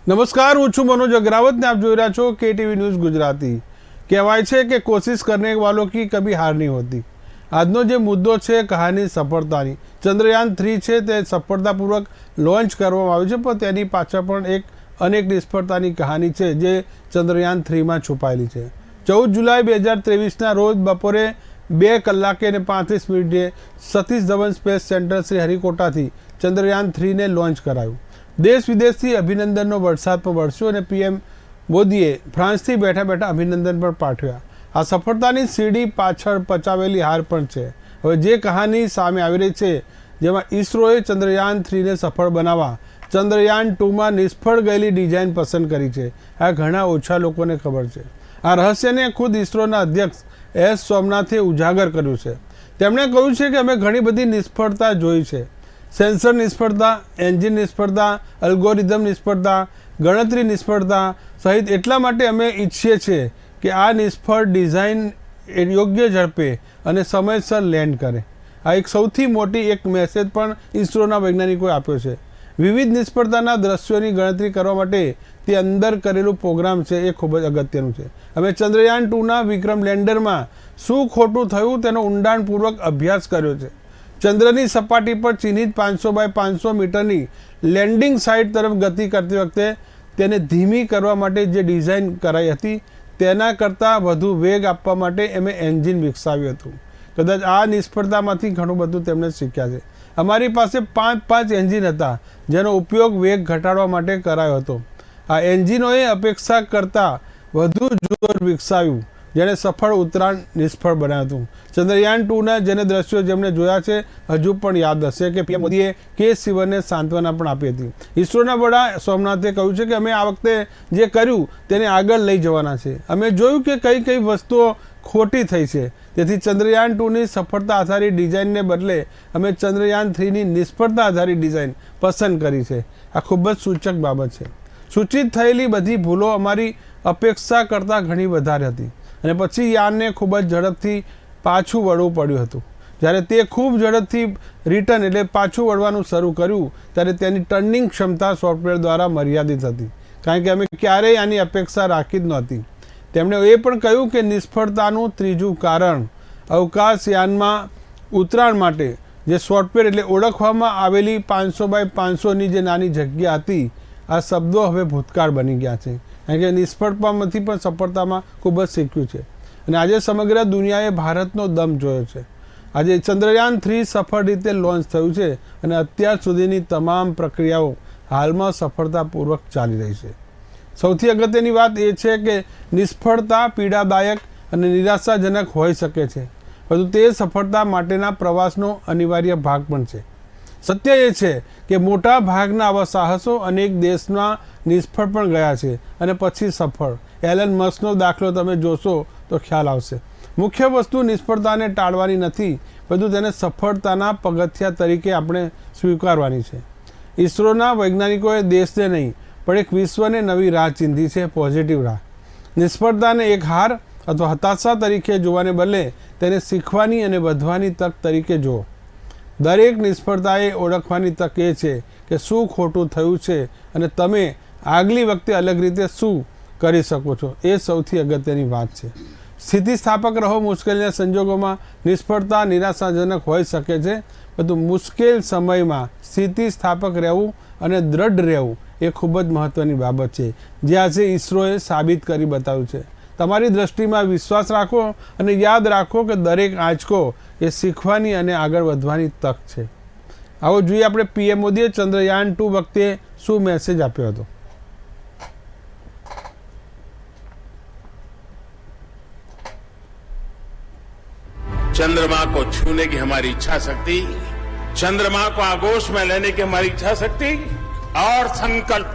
नमस्कार, હું છું मनोज अग्रावत ने आप જોઈ રહ્યા છો KTV ન્યૂઝ ગુજરાતી। કહેવાય છે કે કોશિશ કરને વાલો કી કભી હાર નહીં હોતી। આજનો જે મુદ્દો છે કહાની સફળતાની, ચંદ્રયાન 3 છે તે સફળતાપૂર્વક લોન્ચ કરવામાં આવ્યું છે, પણ તેની પાછળ પણ એક અનેક નિષ્ફળતાની કહાની છે જે ચંદ્રયાન 3માં છુપાયેલી છે। 14 જુલાઈ 2023ના રોજ બપોરે 2:35 સતીશ ધવન સ્પેસ સેન્ટર શ્રી હરિકોટાથી ચંદ્રયાન 3ને લોન્ચ કરાયું। દેશ વિદેશથી અભિનંદનનો વરસાદ પણ વરસ્યો અને પીએમ મોદીએ ફ્રાન્સથી બેઠા બેઠા અભિનંદન પણ પાઠવ્યા। આ સફળતાની સીડી પાછળ પચાવેલી હાર પણ છે। હવે જે કહાની સામે આવી રહી છે, જેમાં ઇસરોએ ચંદ્રયાન 3ને સફળ બનાવવા ચંદ્રયાન 2માં નિષ્ફળ ગયેલી ડિઝાઇન પસંદ કરી છે, આ ઘણા ઓછા લોકોને ખબર છે। આ રહસ્યને ખુદ ઇસરોના અધ્યક્ષ એસ સોમનાથે ઉજાગર કર્યું છે। તેમણે કહ્યું છે કે અમે ઘણી બધી નિષ્ફળતા જોઈ છે, સેન્સર નિષ્ફળતા, એન્જિન નિષ્ફળતા, અલ્ગોરિધમ નિષ્ફળતા, ગણતરી નિષ્ફળતા સહિત। એટલા માટે અમે ઈચ્છીએ છીએ કે આ નિષ્ફળ ડિઝાઇન યોગ્ય ઝડપે અને સમયસર લેન્ડ કરે। આ એક સૌથી મોટી એક મેસેજ પણ ઇસરોના વૈજ્ઞાનિકોએ આપ્યો છે। વિવિધ નિષ્ફળતાના દ્રશ્યોની ગણતરી કરવા માટે તે અંદર કરેલું પ્રોગ્રામ છે એ ખૂબ જ અગત્યનું છે। અમે ચંદ્રયાન 2ના વિક્રમ લેન્ડરમાં શું ખોટું થયું તેનો ઊંડાણપૂર્વક અભ્યાસ કર્યો છે। ચંદ્રની સપાટી પર ચિહ્નિત 500 બાય 500 મીટરની લેન્ડિંગ સાઇટ તરફ ગતિ કરતી વખતે તેને ધીમી કરવા માટે જે ડિઝાઇન કરાઈ હતી તેના કરતાં વધુ વેગ આપવા માટે અમે એન્જિન વિકસાવ્યું હતું। કદાચ આ નિષ્ફળતામાંથી ઘણું બધું તેમણે શીખ્યા છે। અમારી પાસે 5 એન્જિન હતા જેનો ઉપયોગ વેગ ઘટાડવા માટે કરાયો હતો। આ એન્જિનોએ અપેક્ષા કરતાં વધુ જોર વિકસાવ્યું, જેણે સફળ ઉતરાણ નિષ્ફળ બનાવ્યું હતું। ચંદ્રયાન 2ના જેને દ્રશ્યો જેમણે જોયા છે હજુ પણ યાદ હશે કે પીએમ મોદીએ કે શિવનને સાંત્વના પણ આપી હતી। ઇસરોના વડા સોમનાથે કહ્યું છે કે અમે આ વખતે જે કર્યું તેને આગળ લઈ જવાના છે। અમે જોયું કે કઈ કઈ વસ્તુઓ ખોટી થઈ છે, તેથી ચંદ્રયાન 2ની સફળતા આધારિત ડિઝાઇનને બદલે અમે ચંદ્રયાન 3ની નિષ્ફળતા આધારિત ડિઝાઇન પસંદ કરી છે। આ ખૂબ જ સૂચક બાબત છે। સૂચિત થયેલી બધી ભૂલો અમારી અપેક્ષા કરતાં ઘણી વધારે હતી અને પછી યાનને ખૂબ જ ઝડપથી પાછું વળવું પડ્યું હતું। જ્યારે તે ખૂબ ઝડપથી રિટર્ન એટલે પાછું વળવાનું શરૂ કર્યું ત્યારે તેની ટર્નિંગ ક્ષમતા સોફ્ટવેર દ્વારા મર્યાદિત હતી, કારણ કે અમે ક્યારેય આની અપેક્ષા રાખી જ નહોતી। તેમણે એ પણ કહ્યું કે નિષ્ફળતાનું ત્રીજું કારણ અવકાશયાનમાં ઉતરાણ માટે જે સોફ્ટવેર એટલે ઓળખવામાં આવેલી 500 બાય 500ની જે નાની જગ્યા હતી, આ શબ્દો હવે ભૂતકાળ બની ગયા છે, કારણ કે નિષ્ફળતામાંથી પણ સફળતામાં ખૂબ જ શીખ્યું છે અને આજે સમગ્ર દુનિયાએ ભારતનો દમ જોયો છે। આજે ચંદ્રયાન 3 સફળ રીતે લોન્ચ થયું છે અને અત્યાર સુધીની તમામ પ્રક્રિયાઓ હાલમાં સફળતાપૂર્વક ચાલી રહી છે। સૌથી અગત્યની વાત એ છે કે નિષ્ફળતા પીડાદાયક અને નિરાશાજનક હોઈ શકે છે, પરંતુ તે સફળતા માટેના પ્રવાસનો અનિવાર્ય ભાગ પણ છે। સત્ય એ છે કે મોટા ભાગના આવા સાહસો અનેક દેશમાં નિષ્ફળ પણ ગયા છે અને પછી સફળ। એલન મસ્કનો દાખલો તમે જોશો તો ખ્યાલ આવશે। મુખ્ય વસ્તુ નિષ્ફળતાને ટાળવાની નથી, પરંતુ તેને સફળતાના પગથિયા તરીકે આપણે સ્વીકારવાની છે। ઇસરોના વૈજ્ઞાનિકોએ દેશને નહીં પણ એક વિશ્વને નવી રાહ ચીંધી છે, પોઝિટિવ રાહ। નિષ્ફળતાને એક હાર અથવા હતાશા તરીકે જોવાને બદલે તેને શીખવાની અને વધવાની તક તરીકે જુઓ। દરેક નિષ્ફળતાએ ઓળખવાની તક એ છે કે શું ખોટું થયું છે અને તમે આગલી વખતે અલગ રીતે શું કરી શકો છો, એ સૌથી અગત્યની વાત છે। સ્થિતિસ્થાપક રહો। મુશ્કેલીના સંજોગોમાં નિષ્ફળતા નિરાશાજનક હોઈ શકે છે, પરંતુ મુશ્કેલ સમયમાં સ્થિતિસ્થાપક રહેવું અને દ્રઢ રહેવું એ ખૂબ જ મહત્ત્વની બાબત છે, જે આજે ઇસરોએ સાબિત કરી બતાવ્યું છે। તમારી દ્રષ્ટિમાં વિશ્વાસ રાખો અને યાદ રાખો કે દરેક આંચકો એ શીખવાની અને આગળ વધવાની તક છે। આવો જોઈએ આપણે પીએમ મોદીએ ચંદ્રયાન 2 વખતે શું મેસેજ આપ્યો હતો। चंद्रमा को छूने की हमारी इच्छा शक्ति, चंद्रमा को आगोश में लेने की हमारी इच्छा शक्ति और संकल्प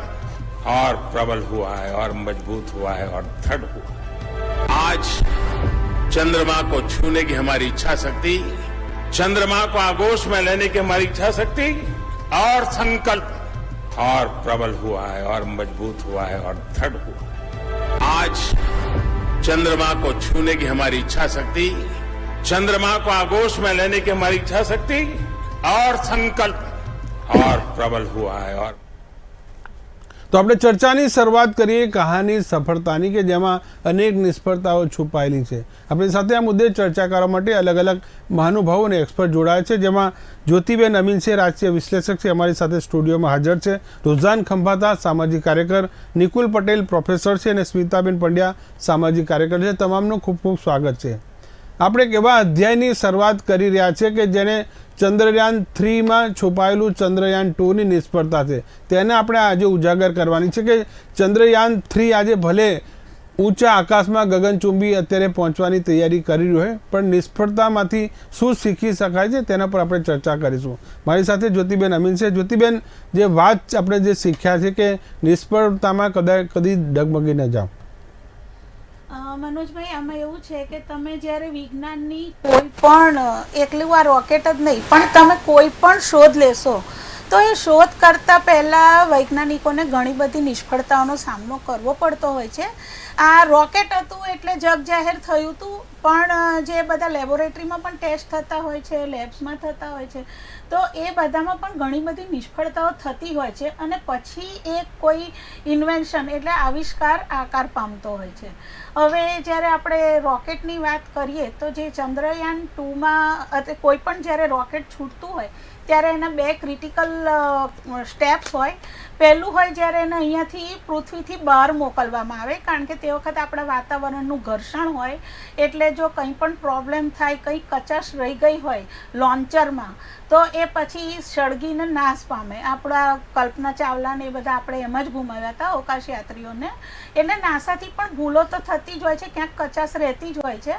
और प्रबल हुआ है और मजबूत हुआ है और दृढ़ हुआ है। आज चंद्रमा को छूने की हमारी इच्छा शक्ति, चंद्रमा को आगोश में लेने की हमारी इच्छा शक्ति और संकल्प और प्रबल हुआ है और मजबूत हुआ है और दृढ़ हुआ है। आज चंद्रमा को छूने की हमारी इच्छा शक्ति, चंद्रमा को आगोश में लेने की हमारी इच्छा शक्ति और संकल्प और प्रबल हुआ है और તો આપણે ચર્ચાની શરૂઆત કરીએ કહાની સફળતાની કે જેમાં અનેક નિષ્ફળતાઓ છુપાયેલી છે. આપણી સાથે આ મુદ્દે ચર્ચા કરવા માટે અલગ અલગ મહાનુભાવો અને એક્સપર્ટ જોડાયા છે, જેમાં જ્યોતિબેન અમીન છે, રાજકીય વિશ્લેષક છે, અમારી સાથે સ્ટુડિયોમાં હાજર છે, રોઝાન ખંભાતા સામાજિક કાર્યકર, નિકુલ પટેલ પ્રોફેસર છે અને સ્મિતાબેન પંડ્યા સામાજિક કાર્યકર છે. તમામનું ખૂબ ખૂબ સ્વાગત છે. આપણે એક એવા અધ્યાયની શરૂઆત કરી રહ્યા છે કે જેને ચંદ્રયાન 3માં છુપાયેલું ચંદ્રયાન 2ની નિષ્ફળતા છે, તેને આપણે આજે ઉજાગર કરવાની છે કે ચંદ્રયાન 3 આજે ભલે ઊંચા આકાશમાં ગગનચુંબી અત્યારે પહોંચવાની તૈયારી કરી રહ્યું હોય, પણ નિષ્ફળતામાંથી શું શીખી શકાય છે તેના પર આપણે ચર્ચા કરીશું. મારી સાથે જ્યોતિબેન અમીન છે. જ્યોતિબેન, જે વાત આપણે જે શીખ્યા છે કે નિષ્ફળતામાં કદી ડગમગી ન જાઓ. મનોજભાઈ, આમાં એવું છે કે તમે જ્યારે વિજ્ઞાનની કોઈ પણ એકલું આ રોકેટ જ નહીં પણ તમે કોઈ પણ શોધ લેશો તો એ શોધ કરતાં પહેલાં વૈજ્ઞાનિકોને ઘણી બધી નિષ્ફળતાઓનો સામનો કરવો પડતો હોય છે. આ રોકેટ હતું એટલે જગ જાહેર થયું હતું, પણ જે બધા લેબોરેટરીમાં પણ ટેસ્ટ થતા હોય છે, લેબ્સમાં થતા હોય છે, તો એ બધામાં પણ ઘણી બધી નિષ્ફળતાઓ થતી હોય છે અને પછી એ કોઈ ઇન્વેન્શન એટલે આવિષ્કાર આકાર પામતો હોય છે. હવે જ્યારે આપણે રોકેટની વાત કરીએ તો જે ચંદ્રયાન 2માં કોઈ પણ જ્યારે રોકેટ છૂટતું હોય ત્યારે એના 2 ક્રિટિકલ સ્ટેપ્સ હોય. પહેલું હોય જ્યારે એને અહીંયાથી પૃથ્વીથી બહાર મોકલવામાં આવે, કારણ કે તે વખતે આપણા વાતાવરણનું ઘર્ષણ હોય એટલે જો કંઈ પણ પ્રોબ્લેમ થાય, કંઈ કચાશ રહી ગઈ હોય લોન્ચરમાં, તો એ પછી સળગીને નાશ પામે. આપણા કલ્પના ચાવલાને એ બધા આપણે એમ જ ગુમાવ્યા હતા અવકાશ યાત્રીઓને. એટલે નાસાથી પણ ભૂલો તો થતી જ હોય છે, ક્યાંક કચાશ રહેતી જ હોય છે.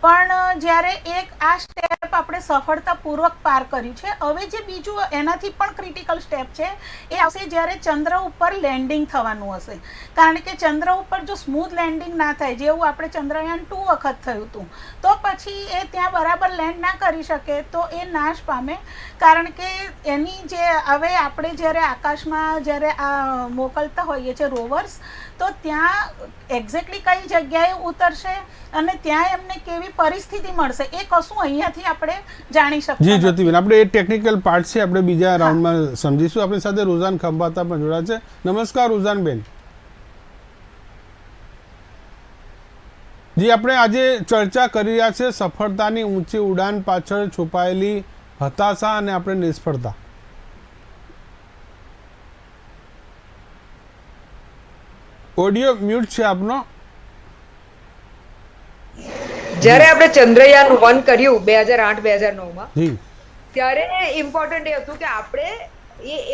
પણ જ્યારે એક આ સ્ટેપ આપણે સફળતાપૂર્વક પાર કર્યું છે, હવે જે બીજું એનાથી પણ ક્રિટિકલ સ્ટેપ છે એ આવશે જ્યારે ચંદ્ર ઉપર લેન્ડિંગ થવાનું હશે. કારણ કે ચંદ્ર ઉપર જો સ્મૂથ લેન્ડિંગ ના થાય, જેવું આપણે ચંદ્રયાન 2 વખત થયું હતું, તો પછી એ ત્યાં બરાબર લેન્ડ ના કરી શકે, તો એ નાશ પામે. કારણ કે એની જે હવે આપણે જ્યારે આકાશમાં જ્યારે આ મોકલતા હોઈએ છીએ રોવર્સ, તો ત્યાં એક્ઝેક્ટલી કઈ જગ્યાએ ઉતરશે અને ત્યાં એમને કેવી પરિસ્થિતિ મળશે એ કશું અહીંયાથી આપણે જાણી શકીએ. જી જ્યોતિબેન, આપણે એ ટેકનિકલ પાર્ટ છે, આપણે બીજા રાઉન્ડમાં સમજીશું. આપણી સાથે રોઝાન ખંભાતા પણ જોડાયા છે. નમસ્કાર રોઝાનબેન. જી, આપણે આજે ચર્ચા કરી રહ્યા છે સફળતાની ઊંચી ઉડાન પાછળ છુપાયેલી હતાશા અને આપણે નિષ્ફળતા. ઓડિયો મ્યુટ છે આપનો. જ્યારે આપણે ચંદ્રયાન 1 કર્યું 2008-2009માં, ત્યારે ઇમ્પોર્ટન્ટ એ હતું કે આપણે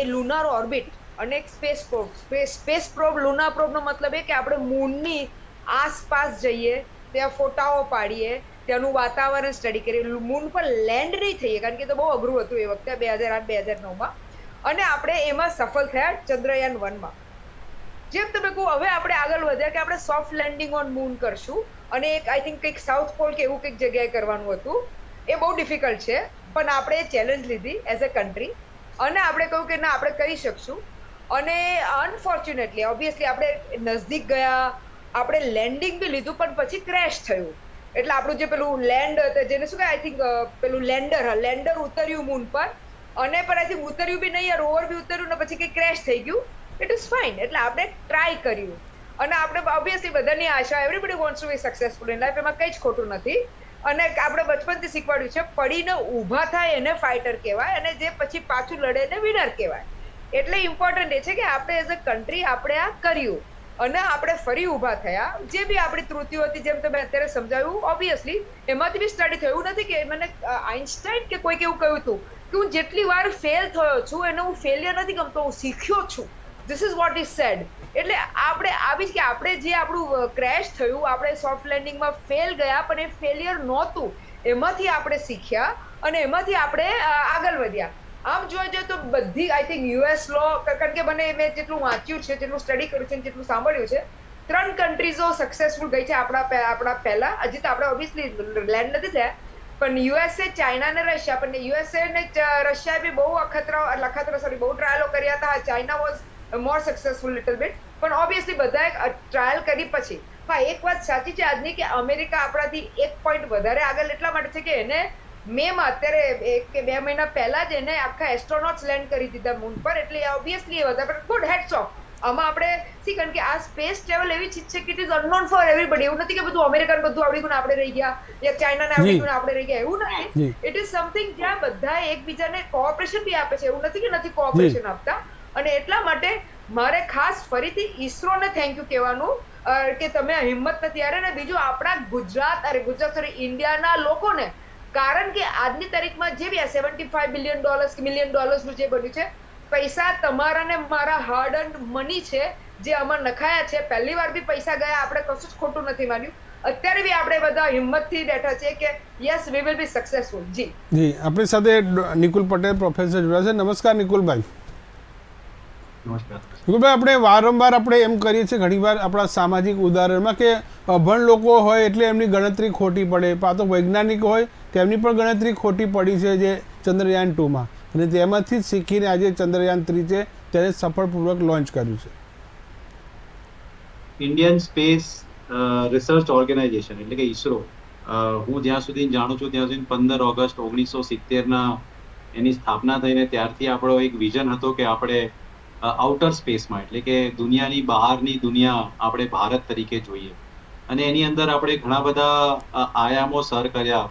એ લુનાર ઓર્બિટ અને એક સ્પેસ પ્રોબ લુનાર પ્રોબનો મતલબ એ કે આપણે મૂનની આસપાસ જઈએ, ત્યાં ફોટાઓ પાડીએ, ત્યાંનું વાતાવરણ સ્ટડી કરીએ, મૂન પર લેન્ડ નહીં થઈએ, કારણ કે તો બહુ અઘરું હતું એ વખતે 2008-2009માં. અને આપણે એમાં સફળ થયા ચંદ્રયાન 1માં. જેમ તમે કહો, હવે આપણે આગળ વધ્યા કે આપણે સોફ્ટ લેન્ડિંગ ઓન મૂન કરશું અને એક આઈ થિંક કંઈક સાઉથ પોલ કે એવું કંઈક જગ્યાએ કરવાનું હતું. એ બહુ ડિફિકલ્ટ છે, પણ આપણે એ ચેલેન્જ લીધી એઝ અ કન્ટ્રી અને આપણે કહ્યું કે ના, આપણે કરી શકશું. અને અનફોર્ચ્યુનેટલી ઓબ્વિયસલી આપણે નજદીક ગયા, આપણે લેન્ડિંગ બી લીધું, પણ પછી ક્રેશ થયું. એટલે આપણું જે પેલું લેન્ડ જેને શું કહે, આઈ થિંક પેલું લેન્ડર ઉતર્યું મૂન પર, અને પણ આઈ થિંક ઉતર્યું બી નહીં, રોવર બી ઉતર્યું ને પછી કંઈક ક્રેશ થઈ ગયું. It is fine. એટલે આપણે ટ્રાય કર્યું અને આપણે ઓબ્વિયસલી બધાની આશા, everybody wants to be successful in life, એમાં કંઈ જ ખોટું નથી. અને આપણે બચપનથી શીખવાડ્યું છે, પડીને ઊભા થાય એને ફાઇટર કહેવાય અને જે પછી પાછું લડે એને વિનર કહેવાય. એટલે ઇમ્પોર્ટન્ટ એ છે કે આપણે એઝ અ કન્ટ્રી આપણે આ કર્યું અને આપણે ફરી ઊભા થયા. જે બી આપણી ત્રુટિઓ હતી, જેમ તમે અત્યારે સમજાવ્યું, ઓબ્વિયસલી એમાંથી બી સ્ટડી થયું. એવું નથી કે મને આઇન્સ્ટાઈન કે કોઈક એવું કહ્યું હતું કે હું જેટલી વાર ફેલ થયો છું એને હું ફેલિયર નથી ગમતો, હું શીખ્યો છું. This is what is said. એટલે આપણે આવી જ કે આપણે જે આપણું ક્રેશ થયું, આપણે સોફ્ટ લેન્ડિંગમાં ફેલ ગયા, પણ એ ફેલિયર નહોતું, એમાંથી આપણે શીખ્યા અને એમાંથી આપણે આગળ વધ્યા. આમ જોવા જઈએ તો બધી આઈ થિંક યુએસ લો, કારણ કે મેં જેટલું વાંચ્યું છે, જેટલું સ્ટડી કર્યું છે, જેટલું સાંભળ્યું છે, 3 કન્ટ્રીઝો સક્સેસફુલ ગઈ છે આપણા પહેલા. હજી તો આપણે ઓબ્વિયસલી લેન્ડ નથી થયા, પણ યુએસએ, ચાઇના અને રશિયા. પણ યુએસએ ને રશિયાએ બી બહુ બહુ ટ્રાયલો કર્યા હતા. China was more successful little bit, પણ ઓબ્વિયસલી બધાએ ટ્રાયલ કરી પછી. હા, એક વાત સાચી છે આજની કે અમેરિકા આપણાથી 1 પોઈન્ટ વધારે આગળ એટલા માટે છે કે એને મેમાં અત્યારે 1 કે 2 મહિના પહેલા જ એને આખા એસ્ટ્રોનોટ્સ લેન્ડ કરી દીધા મૂન પર. એટલે ઓબ્વિયસલી એ વધારે ગુડ હેડ્સ ઓફ. આમાં આપણે કારણ કે આ સ્પેસ ટ્રેવલ એવી ચીજ છે કે it is unknown four everybody. એવું નથી કે બધું અમેરિકન બધું આવડી ગયું આપણે રહી ગયા, યા ચાઇનાને આવડી ગયું આપણે રહી ગયા, એવું નથી. ઇટ ઇઝ સમથિંગ જ્યાં બધા એકબીજાને કોઓપરેશન બી આપે છે. એવું નથી કે નથી કોઓપરેશન આપતા. અને એટલા માટે મારે ખાસ ફરીથી ઈસરોને થેન્ક યુ કહેવાનું કે તમે હિંમત નથી હારે. અને બીજું આપણા ઇન્ડિયાના લોકોને, કારણ કે આજની તારીખમાં જે બી $75 બિલિયન કે $1 મિલિયન નું જે બન્યું છે, પૈસા તમારા ને મારા હાર્ડ અર્ન્ડ મની છે જે આમાં નખાયા છે. પહેલી વાર બી પૈસા ગયા, આપણે કશું જ ખોટું નથી માન્યું. અત્યારે બી આપણે બધા હિંમતથી બેઠા છે કે yes we will be successful. જી આપણી સાથે નિકુલ પટેલ પ્રોફેસર જોડાયા છે. નમસ્કાર નિકુલભાઈ. નિકુલભાઈ, આપણે વારંવાર આપણે એમ કરીએ છીએ ઘણીવાર આપણા સામાજિક ઉદાહરણમાં કે અભણ લોકો હોય એટલે એમની ગણતરી ખોટી પડે, પાછો વૈજ્ઞાનિક હોય તેમની પણ ગણતરી ખોટી પડી છે જે ચંદ્રયાન 2માં, અને તેમાંથી જ શીખીને આજે ચંદ્રયાન 3 છે તેને સફળપૂર્વક લોન્ચ કર્યું છે. ઇન્ડિયન સ્પેસ રિસર્ચ ઓર્ગેનાઇઝેશન એટલે કે ઈસરો, હું જ્યાં સુધી જાણું છું ત્યાં સુધી 15 ઓગસ્ટ 1970 એની સ્થાપના થઈને ત્યારથી આપણો એક વિઝન હતો કે આપણે આઉટર સ્પેસમાં એટલે કે દુનિયાની બહારની દુનિયા આપણે ભારત તરીકે જોઈએ. અને એની અંદર આપણે ઘણા બધા આયામો સર કર્યા.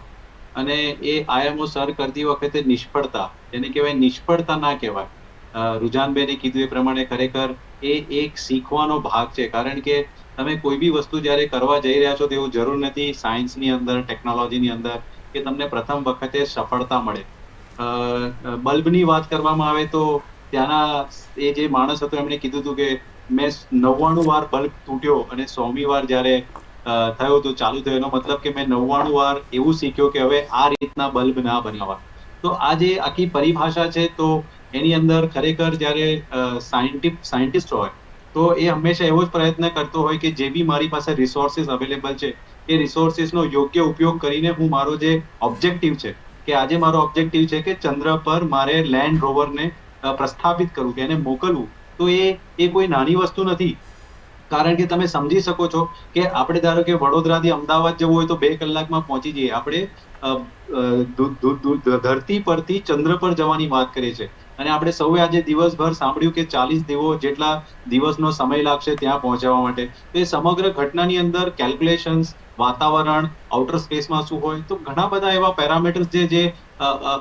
અને એ આયામો સર કરતી વખતે નિષ્ફળતા, જેને કહેવાય નિષ્ફળતા ના કહેવાય, રુજાનબેને કીધું એ પ્રમાણે ખરેખર એ એક શીખવાનો ભાગ છે. કારણ કે તમે કોઈ બી વસ્તુ જ્યારે કરવા જઈ રહ્યા છો તેવું જરૂર નથી સાયન્સની અંદર, ટેકનોલોજીની અંદર, કે તમને પ્રથમ વખતે સફળતા મળે. બલ્બની વાત કરવામાં આવે તો ત્યાંના એ જે માણસ હતો એમણે કીધું હતું કે મેં 99 વાર બલ્બ તૂટ્યો અને 100મી વાર જ્યારે થયો તો ચાલુ થયો. એનો મતલબ કે મેં 99 વાર એવું શીખ્યો કે હવે આ રીતના બલ્બ ના બનાવવા. તો આ જે આખી પરિભાષા છે, તો એની અંદર ખરેખર જ્યારે સાયન્ટિસ્ટ હોય તો એ હંમેશા એવો જ પ્રયત્ન કરતો હોય કે જે બી મારી પાસે રિસોર્સિસ અવેલેબલ છે એ રિસોર્સિસનો યોગ્ય ઉપયોગ કરીને હું મારો જે ઓબ્જેક્ટિવ છે, કે આજે મારો ઓબ્જેક્ટિવ છે કે ચંદ્ર પર મારે લેન્ડ રોવરને પ્રસ્થાપિત કરવું, કે એને મોકલવું. તો એ કોઈ નાની વસ્તુ નથી. કારણ કે તમે સમજી શકો છો કે આપણે ધારો કે વડોદરાથી અમદાવાદ જવું હોય તો 2 કલાકમાં પહોંચી જઈએ. આપણે ધરતી પરથી ચંદ્ર પર જવાની વાત કરીએ છીએ અને આપણે સૌએ આજે દિવસભર સાંભળ્યું કે 40 જેટલા દિવસનો સમય લાગશે ત્યાં પહોંચવા માટે. તો એ સમગ્ર ઘટનાની અંદર કેલ્ક્યુલેશન્સ, વાતાવરણ, આઉટર સ્પેસમાં શું હોય, તો ઘણા બધા એવા પેરામીટર્સ જે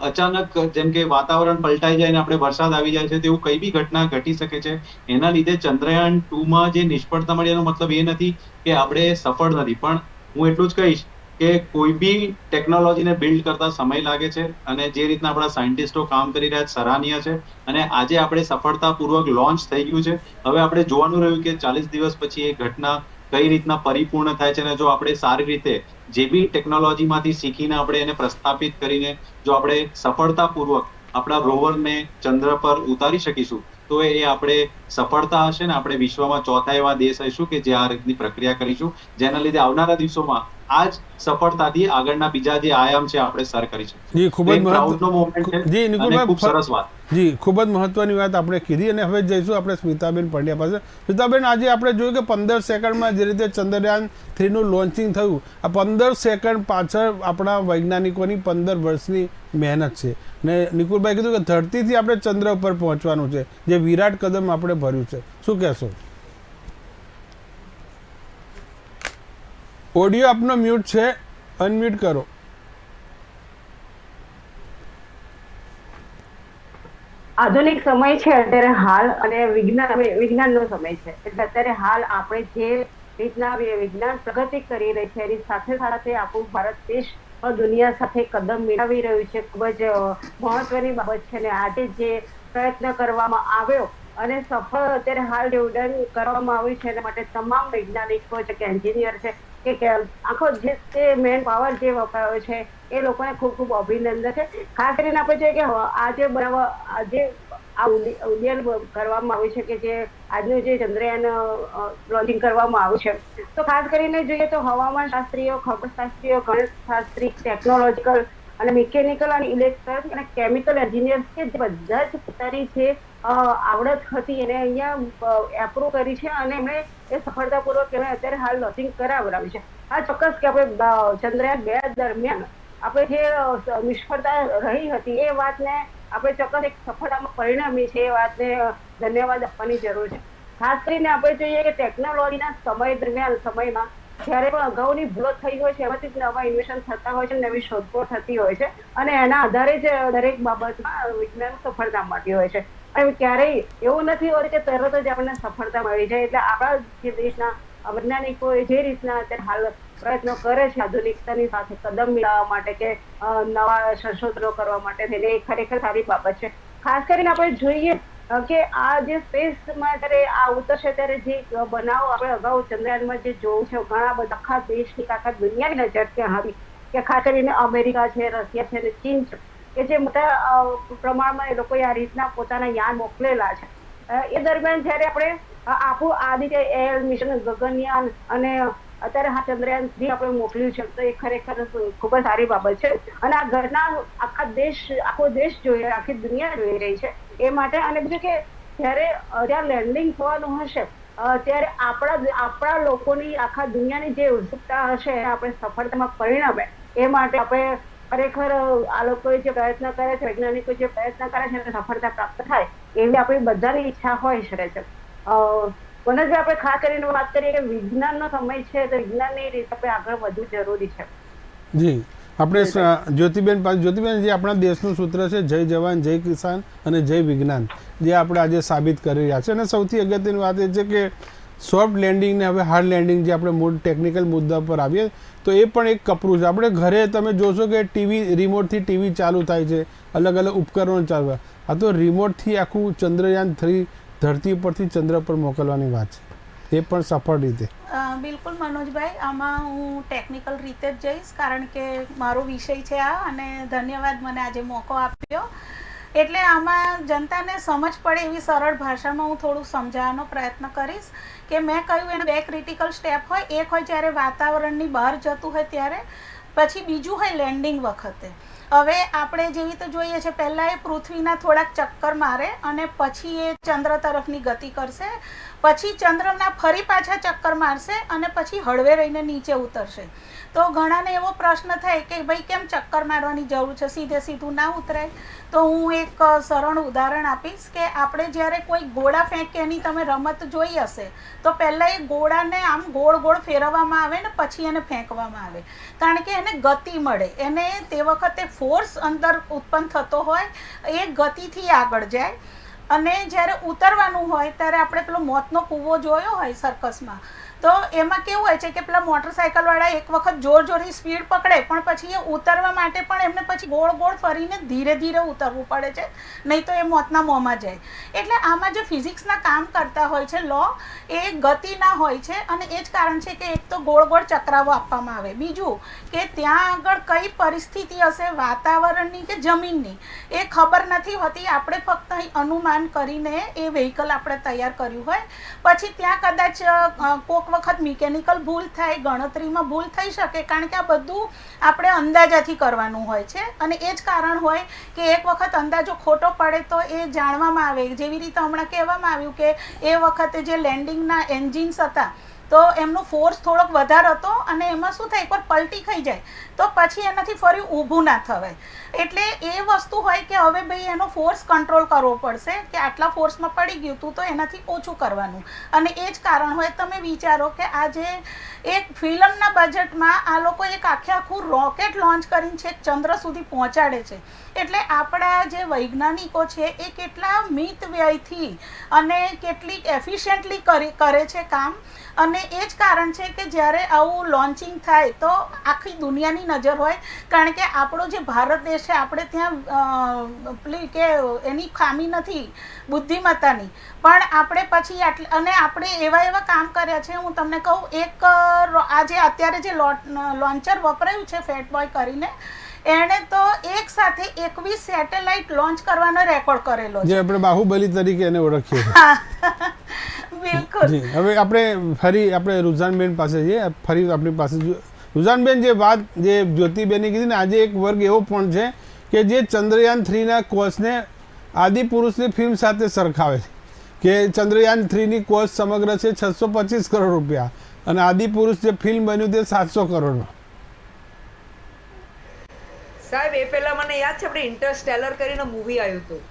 અચાનક, જેમ કે વાતાવરણ પલટાઈ જાય ને આપણે વરસાદ આવી જાય છે, તેવું કઈ બી ઘટના ઘટી શકે છે. એના લીધે ચંદ્રયાન 2માં જે નિષ્ફળતા મળી એનો મતલબ એ નથી કે આપણે સફળ નથી, પણ હું એટલું જ કહીશ કે કોઈ બી ટેકનોલોજીને બિલ્ડ કરતા સમય લાગે છે અને જે રીતના આપણા સાયન્ટિસ્ટો કામ કરી રહ્યા છે સરાહનીય છે. અને આજે આપણે સફળતાપૂર્વક લોન્ચ થઈ ગયું છે. હવે આપણે જોવાનું રહ્યું કે 40 દિવસ પછી એ ઘટના કઈ રીતના પરિપૂર્ણ થાય છે. અને જો આપણે સારી રીતે જે બી ટેકનોલોજીમાંથી શીખીને આપણે એને પ્રસ્થાપિત કરીને જો આપણે સફળતાપૂર્વક આપણા રોવરને ચંદ્ર પર ઉતારી શકીશું તો એ આપણે સફળતા હશે ને આપણે વિશ્વમાં ચોથા એવા દેશ હશું કે જે આ રીતની પ્રક્રિયા કરીશું, જેના લીધે આવનારા દિવસોમાં આ જ સફળતાથી આગળના બીજા જે આયામ છે આપણે સર કરી શકીશું. જી, ખૂબ જ પ્રાઉડનો મોમેન્ટ છે. જી નિકુલભાઈ, ખૂબ સરસ વાત. જી, ખૂબ જ મહત્વની વાત આપણે કીધી. અને હવે જઈશું આપણે સ્મિતાબેન પંડ્યા પાસે. સ્મિતાબેન, આજે આપણે જોયું કે 15 સેકન્ડમાં જે રીતે ચંદ્રયાન 3નું લોન્ચિંગ થયું, આ 15 સેકન્ડ પાછળ આપણા વૈજ્ઞાનિકોની 15 વર્ષની મહેનત છે. ને નિકુલભાઈ કીધું કે ધરતીથી આપણે ચંદ્ર ઉપર પહોંચવાનું છે, જે વિરાટ કદમ આપણે ભર્યું છે. શું કહેશો? ઓડિયો આપનો મ્યુટ છે, અનમ્યુટ કરો. આધુનિક સમય છે અત્યારે હાલ, અને વિજ્ઞાનનો સમય છે. એટલે અત્યારે હાલ આપણે જે રીતના વિજ્ઞાન પ્રગતિ કરી રહી છે એની સાથે સાથે આપણું ભારત દેશ દુનિયા સાથે કદમ મિલાવી રહ્યું છે. ખૂબ જ મહત્વની બાબત છે. અને આજે જે પ્રયત્ન કરવામાં આવ્યો અને સફળ અત્યારે હાલ જે ઉડાન કરવામાં આવ્યું છે એના માટે તમામ વૈજ્ઞાનિકો છે કે એન્જિનિયર છે કે આખો જે મેન પાવર જે વપરાયો છે એ લોકોને ખૂબ ખૂબ અભિનંદન છે. ખાસ કરીને આપણે જોઈએ કે આજે આ ઉડ્ડયન કરવામાં આવ્યું છે કે જે આજનું જે ચંદ્રયાન લોન્ચિંગ કરવામાં આવ્યું છે, તો ખાસ કરીને જોઈએ તો હવામાન શાસ્ત્રીઓ, ખગોળશાસ્ત્રીઓ, ગણિતશાસ્ત્રી, ટેકનોલોજીકલ અને મિકેનિકલ અને ઇલેક્ટ્રોનિક અને કેમિકલ એન્જિનિયર્સ કે જે બધા જ પોતાની જે આવડત હતી એને અહીંયા એપ્રુવ કરી છે અને એમણે એ સફળતાપૂર્વક એમણે અત્યારે હાલ લોન્ચિંગ કરાવડાવ્યું છે. આ ચોક્કસ કે આપણે ચંદ્રયાન 2 દરમિયાન આપણે જે નિષ્ફળતા રહી હતી એ વાતને આપણે ચોક્કસ એક સફળતામાં પરિણમી છે, એ વાતને ધન્યવાદ આપવાની જરૂર છે. ખાસ કરીને આપણે જોઈએ કે ટેકનોલોજીના સમયમાં જ્યારે પણ અગાઉની ભૂલો થઈ હોય છે એમાંથી જ નવા ઇન્વેશન થતા હોય છે, નવી શોધખોળ થતી હોય છે અને એના આધારે જ દરેક બાબતમાં વિજ્ઞાન સફળતા મળતી હોય છે. અને ક્યારેય એવું નથી હોતું કે તરત જ આપણને સફળતા મળી જાય. એટલે આપણા જે દેશના વૈજ્ઞાનિકો જે રીતના અત્યારે હાલ પ્રયત્નો કરે છે આધુનિકતાની સાથે કદમ મિલાવવા માટે કે નવા સંશોધનો કરવા માટે થઈને, એ ખરેખર સારી બાબત છે. ખાસ કરીને આપણે જોઈએ કે આ જે સ્પેસમાં જ્યારે આ ઉતરશે ત્યારે જે બનાવો આપણે અગાઉ ચંદ્રયાનમાં જે જોયું છે, ઘણા બધા આખા દેશની આખા દુનિયાની નજર ત્યાં હતી કે ખાસ કરીને અમેરિકા છે, રશિયા છે અને ચીન છે કે જે મોટા પ્રમાણમાં એ લોકોએ આ રીતના પોતાના યાન મોકલેલા છે. એ દરમિયાન જ્યારે આપણે આખું આદિત્ય એર મિશન, ગગનયાન અને અત્યારે હા ચંદ્રયાન-3 આપણે મોકલ્યું છે, તો એ ખરેખર ખૂબ જ સારી બાબત છે. અને આ ઘટના આખો દેશ જોઈ, આખી દુનિયા જોઈ રહી છે એ માટે. અને બીજું કે જ્યારે લેન્ડિંગ થવાનું હશે ત્યારે આપણા લોકોની આખા દુનિયાની જે ઉત્સુકતા હશે આપણે સફળતામાં પરિણમે એ માટે આપણે ખરેખર આ લોકોએ જે પ્રયત્ન કરે છે, વૈજ્ઞાનિકો જે પ્રયત્ન કરે છે એને સફળતા પ્રાપ્ત થાય એવી આપણી બધાની ઈચ્છા હોય શકે છે. મનોજભાઈ, આપણે ખાસ કરીને વાત કરીએ કે વિજ્ઞાનનો સમય છે તો વિજ્ઞાનની રીતે આપણે આગળ વધવું જરૂરી છે. જી, આપણે જ્યોતિબેન જે આપણા દેશનું સૂત્ર છે જય જવાન જય કિસાન અને જય વિજ્ઞાન, જે આપણે આજે સાબિત કરી રહ્યા છે. અને સૌથી અગત્યની વાત એ છે કે સોફ્ટ લેન્ડિંગ ને હવે હાર્ડ લેન્ડિંગ, જે આપણે ટેકનિકલ મુદ્દા પર આવીએ તો એ પણ એક કપરું છે. આપણે ઘરે તમે જોશો કે ટીવી, રિમોટથી ટીવી ચાલુ થાય છે, અલગ અલગ ઉપકરણો ચાલવા. આ તો રિમોટથી આખું ચંદ્રયાન-3 ધરતી પરથી ચંદ્ર પર મોકલવાની વાત છે, એ પણ સફળ રીતે. બિલકુલ મનોજભાઈ, આમાં હું ટેકનિકલ રીતે જ જઈશ કારણ કે મારો વિષય છે આ, અને ધન્યવાદ મને આજે મોકો આપ્યો. એટલે આમાં જનતાને સમજ પડે એવી સરળ ભાષામાં હું થોડું સમજાવવાનો પ્રયત્ન કરીશ કે મેં કહ્યું એને 2 ક્રિટિકલ સ્ટેપ હોય. એક હોય જ્યારે વાતાવરણની બહાર જતું હોય ત્યારે, પછી બીજું હોય લેન્ડિંગ વખતે. હવે આપણે જેવી રીતે જોઈએ છે, પહેલાં એ પૃથ્વીના થોડાક ચક્કર મારે અને પછી એ ચંદ્ર તરફની ગતિ કરશે, પછી ચંદ્રના ફરી પાછા ચક્કર મારશે અને પછી હળવે રહીને નીચે ઉતરશે. તો ઘણાને એવો પ્રશ્ન થાય કે ભાઈ કેમ ચક્કર મારવાની જરૂર છે, સીધું ના ઉતરાય? તો હું એક સરળ ઉદાહરણ આપીશ કે આપણે જ્યારે કોઈ ગોળા ફેંકે એની તમે રમત જોઈ હશે તો પહેલાં એ ગોળાને આમ ગોળ ગોળ ફેરવવામાં આવે ને પછી એને ફેંકવામાં આવે, કારણ કે એને ગતિ મળે. એને તે વખતે ફોર્સ અંદર ઉત્પન્ન થતો હોય, એ ગતિથી આગળ જાય. અને જ્યારે ઉતરવાનું હોય ત્યારે આપણે પેલો મોતનો કૂવો જોયો હોય સર્કસમાં, તો એમાં કેવું હોય છે કે પેલા મોટરસાઇકલવાળા એક વખત જોરથી સ્પીડ પકડે પણ પછી એ ઉતરવા માટે પણ એમને પછી ગોળ ગોળ ફરીને ધીરે ધીરે ઉતરવું પડે છે, નહીં તો એ મોતના મોંમાં જાય. એટલે આમાં જે ફિઝિક્સના કામ કરતા હોય છે લો, એ ગતિના હોય છે. અને એ જ કારણ છે કે એક તો ગોળ ગોળ ચક્રાવો આપવામાં આવે, બીજું કે ત્યાં આગળ કઈ પરિસ્થિતિ હશે વાતાવરણની કે જમીનની એ ખબર નથી હોતી. આપણે ફક્ત અહીં અનુમાન કરીને એ વ્હીકલ આપણે તૈયાર કર્યું હોય, પછી ત્યાં કદાચ કોક વખત મિકેનિકલ ભૂલ થાય, ગણતરીમાં ભૂલ થઈ શકે, કારણ કે આ બધું આપણે અંદાજાથી કરવાનું હોય છે. અને એ જ કારણ હોય કે એક વખત અંદાજો ખોટો પડે તો એ જાણવામાં આવે. જેવી રીતે હમણાં કહેવામાં આવ્યું કે એ વખતે જે લેન્ડિંગના એન્જિન્સ હતા તો એમનો ફોર્સ થોડોક વધારે હતો અને એમાં શું થાય, એકવાર પલટી ખાઈ જાય તો પછી એનાથી ફરી ઊભું ના થવાય. એટલે એ વસ્તુ હોય કે હવે ભાઈ એનો ફોર્સ કંટ્રોલ કરવો પડશે કે આટલા ફોર્સમાં પડી ગયું હતું તો એનાથી ઓછું કરવાનું. અને એ જ કારણ હોય, તમે વિચારો કે આજે એક ફિલ્મના બજેટમાં આ લોકો એક આખું રોકેટ લોન્ચ કરીને છે ચંદ્ર સુધી પહોંચાડે છે. એટલે આપણા જે વૈજ્ઞાનિકો છે એ કેટલા મિત વ્યયથી અને કેટલી એફિશિયન્ટલી કરે છે કામ. અને એ જ કારણ છે કે જ્યારે આવું લોન્ચિંગ થાય તો આખી દુનિયાની નજર હોય, કારણ કે આપણો જે ભારત દેશ છે આપણે ત્યાં પેલી કે એની ખામી નથી બુદ્ધિમત્તાની, પણ આપણે પછી અને આપણે એવા કામ કર્યા છે. હું તમને કહું, એક આજે અત્યારે જે લોન્ચર વપરાયું છે ફેટબોય કરીને, એણે તો એક સાથે 21 સેટેલાઇટ લોન્ચ કરવાનો રેકોર્ડ કરેલો છે, જે આપણે બાહુબલી તરીકે એને ઓળખીએ. બિલકુલ. હવે આપણે રુઝાનબેન પાસે જઈએ. ફરી આપણી પાસે રુઝાનબેન, જે વાત જે જ્યોતિબેને કીધી ને, આજે એક વર્ગ એવો પણ છે કે જે ચંદ્રયાન-3ના કોસ્ટને આદિપુરુષની ફિલ્મ સાથે સરખાવે છે કે ચંદ્રયાન-3ની કોસ્ટ સમગ્ર છે 625 કરોડ રૂપિયા અને આદિપુરુષ જે ફિલ્મ બન્યું તે 700 કરોડમાં. સાહેબ, એ પહેલા મને યાદ છે આપણે ઇન્ટરસ્ટેલર કરીને મૂવી આવ્યું હતું,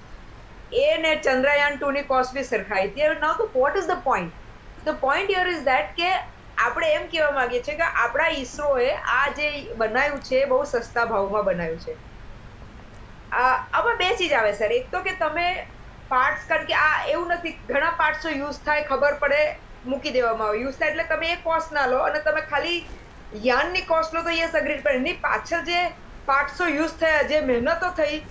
એ ને ચંદ્રયાન 2 ની કોસ્ટ બી સરખાઈ હતી. નાઉ તો what is the point? The point here is that કે આપણે એમ કહેવા માંગીએ છીએ કે આપણા ઈસરોએ આ જે બનાવ્યું છે બહુ સસ્તા ભાવમાં બનાવ્યું છે. આમાં બે ચીજ આવે સર. એક તો કે તમે પાર્ટ્સ, કારણ કે આ એવું નથી, ઘણા પાર્ટ્સો યુઝ થાય, ખબર પડે, મૂકી દેવામાં આવે. યુઝ થાય એટલે તમે એ કોસ્ટ ના લો અને તમે ખાલી યાનની કોસ્ટ લો તો યસ અગ્રીડ. પણ એની પાછળ જે પાર્ટ્સો યુઝ થયા, જે મહેનતો થઈ,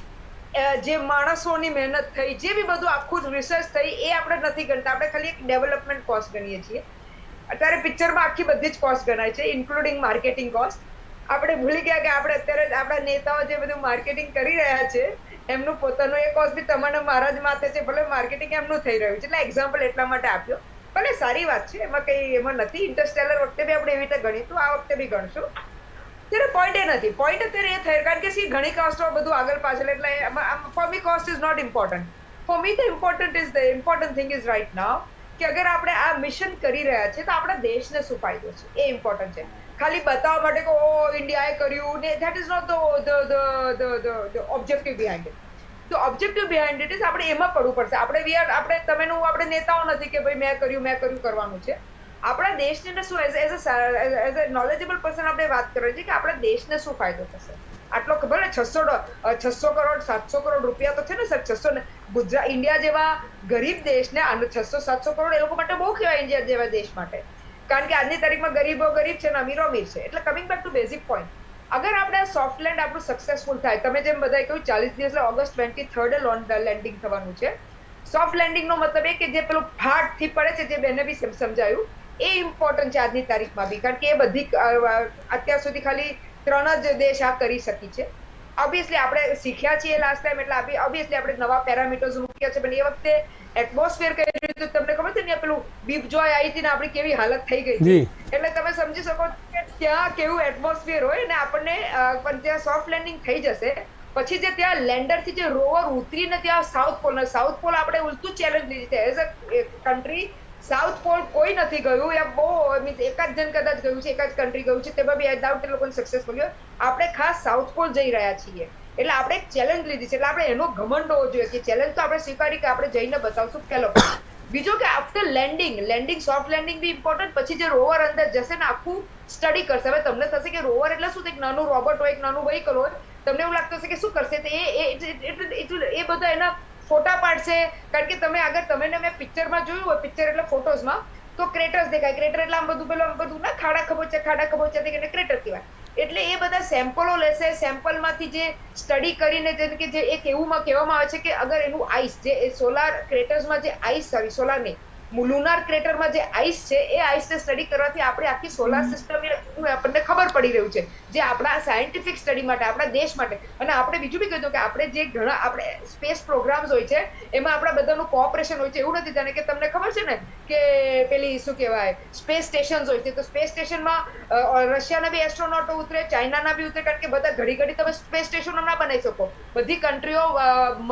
જે માણસોની મહેનત થઈ, જે બી બધું આખું રિસર્ચ થઈ, એ આપણે નથી ગણતા. આપણે ખાલી એક ડેવલપમેન્ટ કોસ્ટ ગણીએ છીએ. અત્યારે પિક્ચરમાં આખી બધી જ કોસ્ટ ગણાય છે, ઇન્ક્લુડિંગ માર્કેટિંગ કોસ્ટ. આપણે ભૂલી ગયા કે આપણે અત્યારે આપણા નેતાઓ જે બધું માર્કેટિંગ કરી રહ્યા છે એમનું પોતાનું એ કોસ્ટ બી તમારા મારા જ માથે છે. ભલે માર્કેટિંગ એમનું થઈ રહ્યું છે. એટલે એક્ઝામ્પલ એટલા માટે આપ્યો. ભલે સારી વાત છે, એમાં કઈ એમાં નથી. ઇન્ટરસ્ટેલર વખતે બી આપણે એવી રીતે ગણીશું, આ વખતે બી ગણશું. ત્યારે પોઈન્ટ એ નથી. પોઈન્ટ અત્યારે એ થયું કારણ કે ઘણી કોસ્ટો બધું આગળ પાછળ, એટલે for me cost is not important. For me the important thing is right now કે અગર આપણે આ મિશન કરી રહ્યા છીએ તો આપણા દેશને શું ફાયદો છે એ ઇમ્પોર્ટન્ટ છે. ખાલી બતાવવા માટે કે ઓ ઇન્ડિયાએ કર્યું ને, that is not the objective behind it. તો ઓબ્જેક્ટિવ બિહાઇન્ડ ઇટ ઇઝ આપણે એમાં પડવું પડશે. આપણે તમે નેતાઓ નથી કે ભાઈ મેં કર્યું કરવાનું છે. આપણા દેશને શું એઝ અ નોલેજેબલ પર્સન આપણે વાત કરીએ છીએ કે આપણા દેશને શું ફાયદો થશે. આટલો ખબર ને 600 કરોડ 700 કરોડ રૂપિયા તો છે ને સર. 600 ને ગુજરાત, ઇન્ડિયા જેવા ગરીબ દેશને 600-700 કરોડ એ લોકો માટે બહુ કહેવાય, ઇન્ડિયા જેવા દેશ માટે. કારણ કે આજની તારીખમાં ગરીબો ગરીબ છે ને અમીરો અમીર છે. એટલે coming back to basic point, અગર આપણે સોફ્ટ લેન્ડ આપણું સક્સેસફુલ થાય, તમે જેમ બધાએ કહ્યું 40 દિવસ ઓગસ્ટ 23 લેન્ડિંગ થવાનું છે. સોફ્ટ લેન્ડિંગનો મતલબ એ કે જે પેલું ફાટથી પડે છે, જે બેને બી સમજાયું, એ ઇમ્પોર્ટન્ટ છે આજની તારીખમાં બી. કારણ કે એ બધી અત્યાર સુધી ખાલી 3 જ દેશ આ કરી શકી છે. ઓબ્વિયસલી આપણે શીખ્યા છીએ લાસ્ટ ટાઈમ, એટલે ઓબ્વિયસલી આપણે નવા પેરામીટર્સ મૂક્યા છે. પણ એ વખતે એટમોસ્ફિયર કઈ રીતે તમને ખબર છે ને, પેલું બીપજોય આવી હતી ને આપણી કેવી હાલત થઈ ગઈ હતી. એટલે તમે સમજી શકો કે ત્યાં કેવું એટમોસ્ફિયર હોય ને આપણને. પણ ત્યાં સોફ્ટ લેન્ડિંગ થઈ જશે પછી જે ત્યાં લેન્ડરથી જે રોવર ઉતરીને ત્યાં સાઉથ પોલ આપણે ઉલટું ચેલેન્જ લીધી છે as a country. South pole કોઈ નથી ગયું, યા બહુ મીન્સ એક જ જણ કદાચ ગયું છે, એક જ કન્ટ્રી ગયું છે, તેમાં બી આઈ ડાઉટ એ લોકોને સક્સેસફુલ ગયો. આપણે ખાસ સાઉથ પોલ જઈ રહ્યા છીએ. એટલે આપણે એક ચેલેન્જ લીધી છે. એટલે આપણે એનો ઘમંડ હોવો જોઈએ કે ચેલેન્જ તો આપણે સ્વીકારી કે આપણે જઈને બતાવશું. પહેલો બીજો કે આફ્ટર લેન્ડિંગ સોફ્ટ લેન્ડિંગ બી ઇમ્પોર્ટન્ટ. પછી જે રોવર અંદર જશે ને આખું સ્ટડી કરશે. હવે તમને થશે કે રોવર એટલે શું? એક નાનું રોબોટ હોય, એક નાનું વ્હીકલ હોય. તમને એવું લાગતું હશે કે શું કરશે? એ બધા એના ફોટા પાડશે. કારણ કે તમે આગળ તમે મેં પિક્ચરમાં જોયું હોય, પિક્ચર એટલે ફોટોઝમાં તો ક્રેટર્સ દેખાય. ક્રેટર એટલે આમ બધું ના ખાડા ખબોચિયા ક્રેટર કહેવાય. એટલે એ બધા સેમ્પલો લેશે. સેમ્પલમાંથી જે સ્ટડી કરીને જે એક એવુંમાં કહેવામાં આવે છે કે અગર એનું આઈસ, જે સોલાર ક્રેટર્સમાં જે આઈસ, સોલાર નહીં, લુનાર ક્રેટરમાં જે આઈસ છે, એ આઈસને સ્ટડી કરવાથી આપણે આખી સોલાર સિસ્ટમ આપણને ખબર પડી રહ્યું છે, જે આપણા સાયન્ટિફિક સ્ટડી માટે, આપણા દેશ માટે. અને આપણે બીજું બી કીધું કે આપણે જે ઘણા આપણે સ્પેસ પ્રોગ્રામ્સ હોય છે એમાં આપણા બધાનું કોઓપરેશન હોય છે. એવું નથી જાણે કે તમને ખબર છે ને કે પેલી શું કહેવાય સ્પેસ સ્ટેશન્સ હોય છે, તો સ્પેસ સ્ટેશનમાં રશિયાના બી એસ્ટ્રોનોટો ઉતરે, ચાઇનાના બી ઉતરે. કારણ કે બધા ઘડી તમે સ્પેસ સ્ટેશનો ના બનાવી શકો. બધી કન્ટ્રીઓ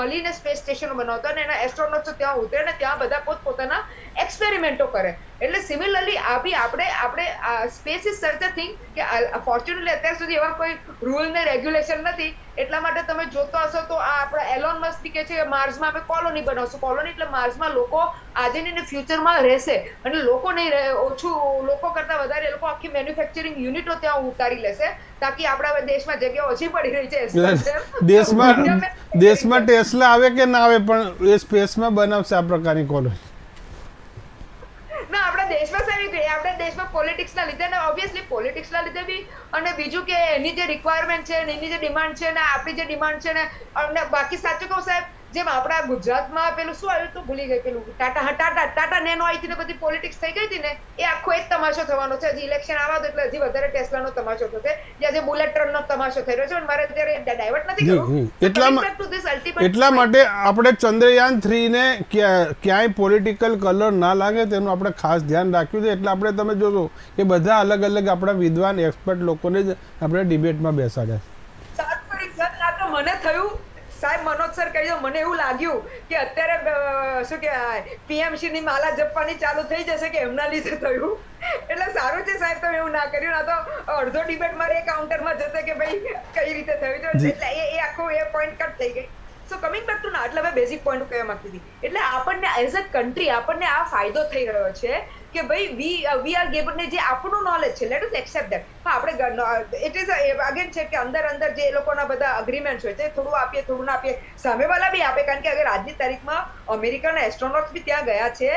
મળીને સ્પેસ સ્ટેશનો બનાવતા અને એના એસ્ટ્રોનોટ્સ ત્યાં ઉતરે ને ત્યાં બધા પોતપોતાના એક્સપેરિમેન્ટો કરે. એટલે સિમિલરલી આ બી આપણે સ્પેસ ઇઝ સચ અ થિંગ કે ફોર્ચ્યુનેટલી અત્યાર સુધી એવા કોઈ રૂલ ને રેગ્યુલેશન નથી. એટલા માટે તમે જોતા હશો તો આ આપણા એલોન મસ્ક કે છે માર્સમાં અમે કોલોની બનાવશું. કોલોની એટલે માર્સમાં લોકો આજે ને ફ્યુચરમાં રહેશે. અને લોકો નહીં રહે, ઓછું લોકો કરતા વધારે એ લોકો આખી મેન્યુફેક્ચરિંગ યુનિટો ત્યાં ઉતારી લેશે તાકી આપણા દેશમાં જગ્યા ઓછી પડી રહી છે. દેશમાં ટેસ્લા આવે કે ના આવે પણ એ સ્પેસમાં બનાવશે આ પ્રકારની કોલોની. ના, આપણા દેશમાં સારી છે. આપણા દેશમાં પોલિટિક્સના લીધે ને ઓબ્વિયસલી પોલિટિક્સના લીધે બી, અને બીજું કે એની જે રિક્વાયરમેન્ટ છે ને એની જે ડિમાન્ડ છે ને આપણી જે ડિમાન્ડ છે ને, અને બાકી સાચું કહું સાહેબ, જેમ આપણા ગુજરાતમાં પેલું શું આવ્યું તો ભૂલી ગઈ, પેલું ટાટા નેનો આવી હતી ને બધી પોલિટિક્સ થઈ ગઈ હતી ને, એ આખો એક તમાશો થવાનો છે. હજી ઇલેક્શન આવવા દો એટલે હજી વધારે ટેસ્લાનો તમાશો થશે, જ્યાં જે બુલેટ ટ્રેનનો તમાશો થઈ રહ્યો છે. મારે અત્યારે ડાયવર્ટ નથી કરવું. એટલા માટે આપણે ચંદ્રયાન 3 ને ક્યાંય પોલિટિકલ કલર ના લાગે તેનું આપણે ખાસ ધ્યાન રાખ્યું છે. એટલે આપણે તમે જોશો કે બધા અલગ અલગ આપણા વિદ્વાન એક્સપર્ટ લોકોને જ આપણે ડિબેટમાં બેસાડ્યા. મને થયું સાહેબ, મનોજ સર કહી દો, મને એવું લાગ્યું કે અત્યારે શું કહેવાય પીએમસી ની માલા જપવાની ચાલુ થઈ જશે કે એમના લીધે થયું. એટલે સારું છે સાહેબ તમે એવું ના કર્યું, ના તો અડધો ડિબેટ મારે એ કાઉન્ટરમાં જશે કે ભાઈ કઈ રીતે થયું. એટલે એ આખું એ પોઈન્ટ કટ થઈ ગઈ. સો કમિંગ બેક ટુ ના, એટલે હવે બેઝિક પોઈન્ટ કહેવા માંગતી હતી, એટલે આપણને એઝ અ કન્ટ્રી આપણને આ ફાયદો થઈ રહ્યો છે કે ભાઈ વી આર ગેબન જે આપણું નોલેજ છે, લેટ અસ એક્સેપ્ટ ધેટ. હા, આપણે ઇટ ઇઝ અગેન છે કે અંદર જે એ લોકોના બધા અગ્રીમેન્ટ હોય છે, થોડું આપીએ થોડું ના આપીએ, સામેવાળા બી આપે, કારણ કે અગર આજની તારીખમાં અમેરિકાના એસ્ટ્રોનોટ્સ બી ત્યાં ગયા છે,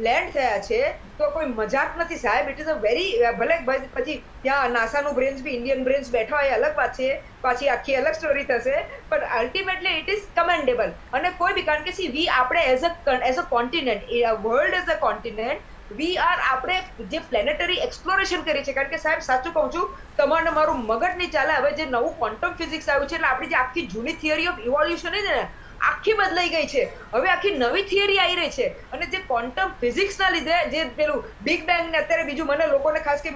લેન્ડ થયા છે, તો કોઈ મજાક નથી સાહેબ. ઇટ ઇઝ અ વેરી, ભલે પછી ત્યાં નાસાનું બ્રેન્સ બી ઇન્ડિયન બ્રેન્સ બેઠા હોય અલગ વાત છે, પાછી આખી અલગ સ્ટોરી થશે, પણ અલ્ટિમેટલી ઇટ ઇઝ કમેન્ડેબલ. અને કોઈ બી, કારણ કે સી વી આપણે as a continent, world as a continent, we are, આપણે જે પ્લેનેટરી એક્સપ્લોરેશન કરી છે, કારણ કે સાહેબ સાચું કહું છું, તમારે મારું મગજ નહીં ચાલે. હવે જે નવું ક્વોન્ટમ ફિઝિક્સ આવ્યું છે, એટલે આપણી જે આખી જૂની થિયરી ઓફ ઇવોલ્યુશન છે ને, આખી બદલાઈ ગઈ છે. હવે આખી નવી થિયરી આવી રહી છે, અને જે ક્વોન્ટમ ફિઝિક્સના લીધે જે પેલું બિગ બેંગ ને અત્યારે બીજું, મને લોકોને ખાસ કે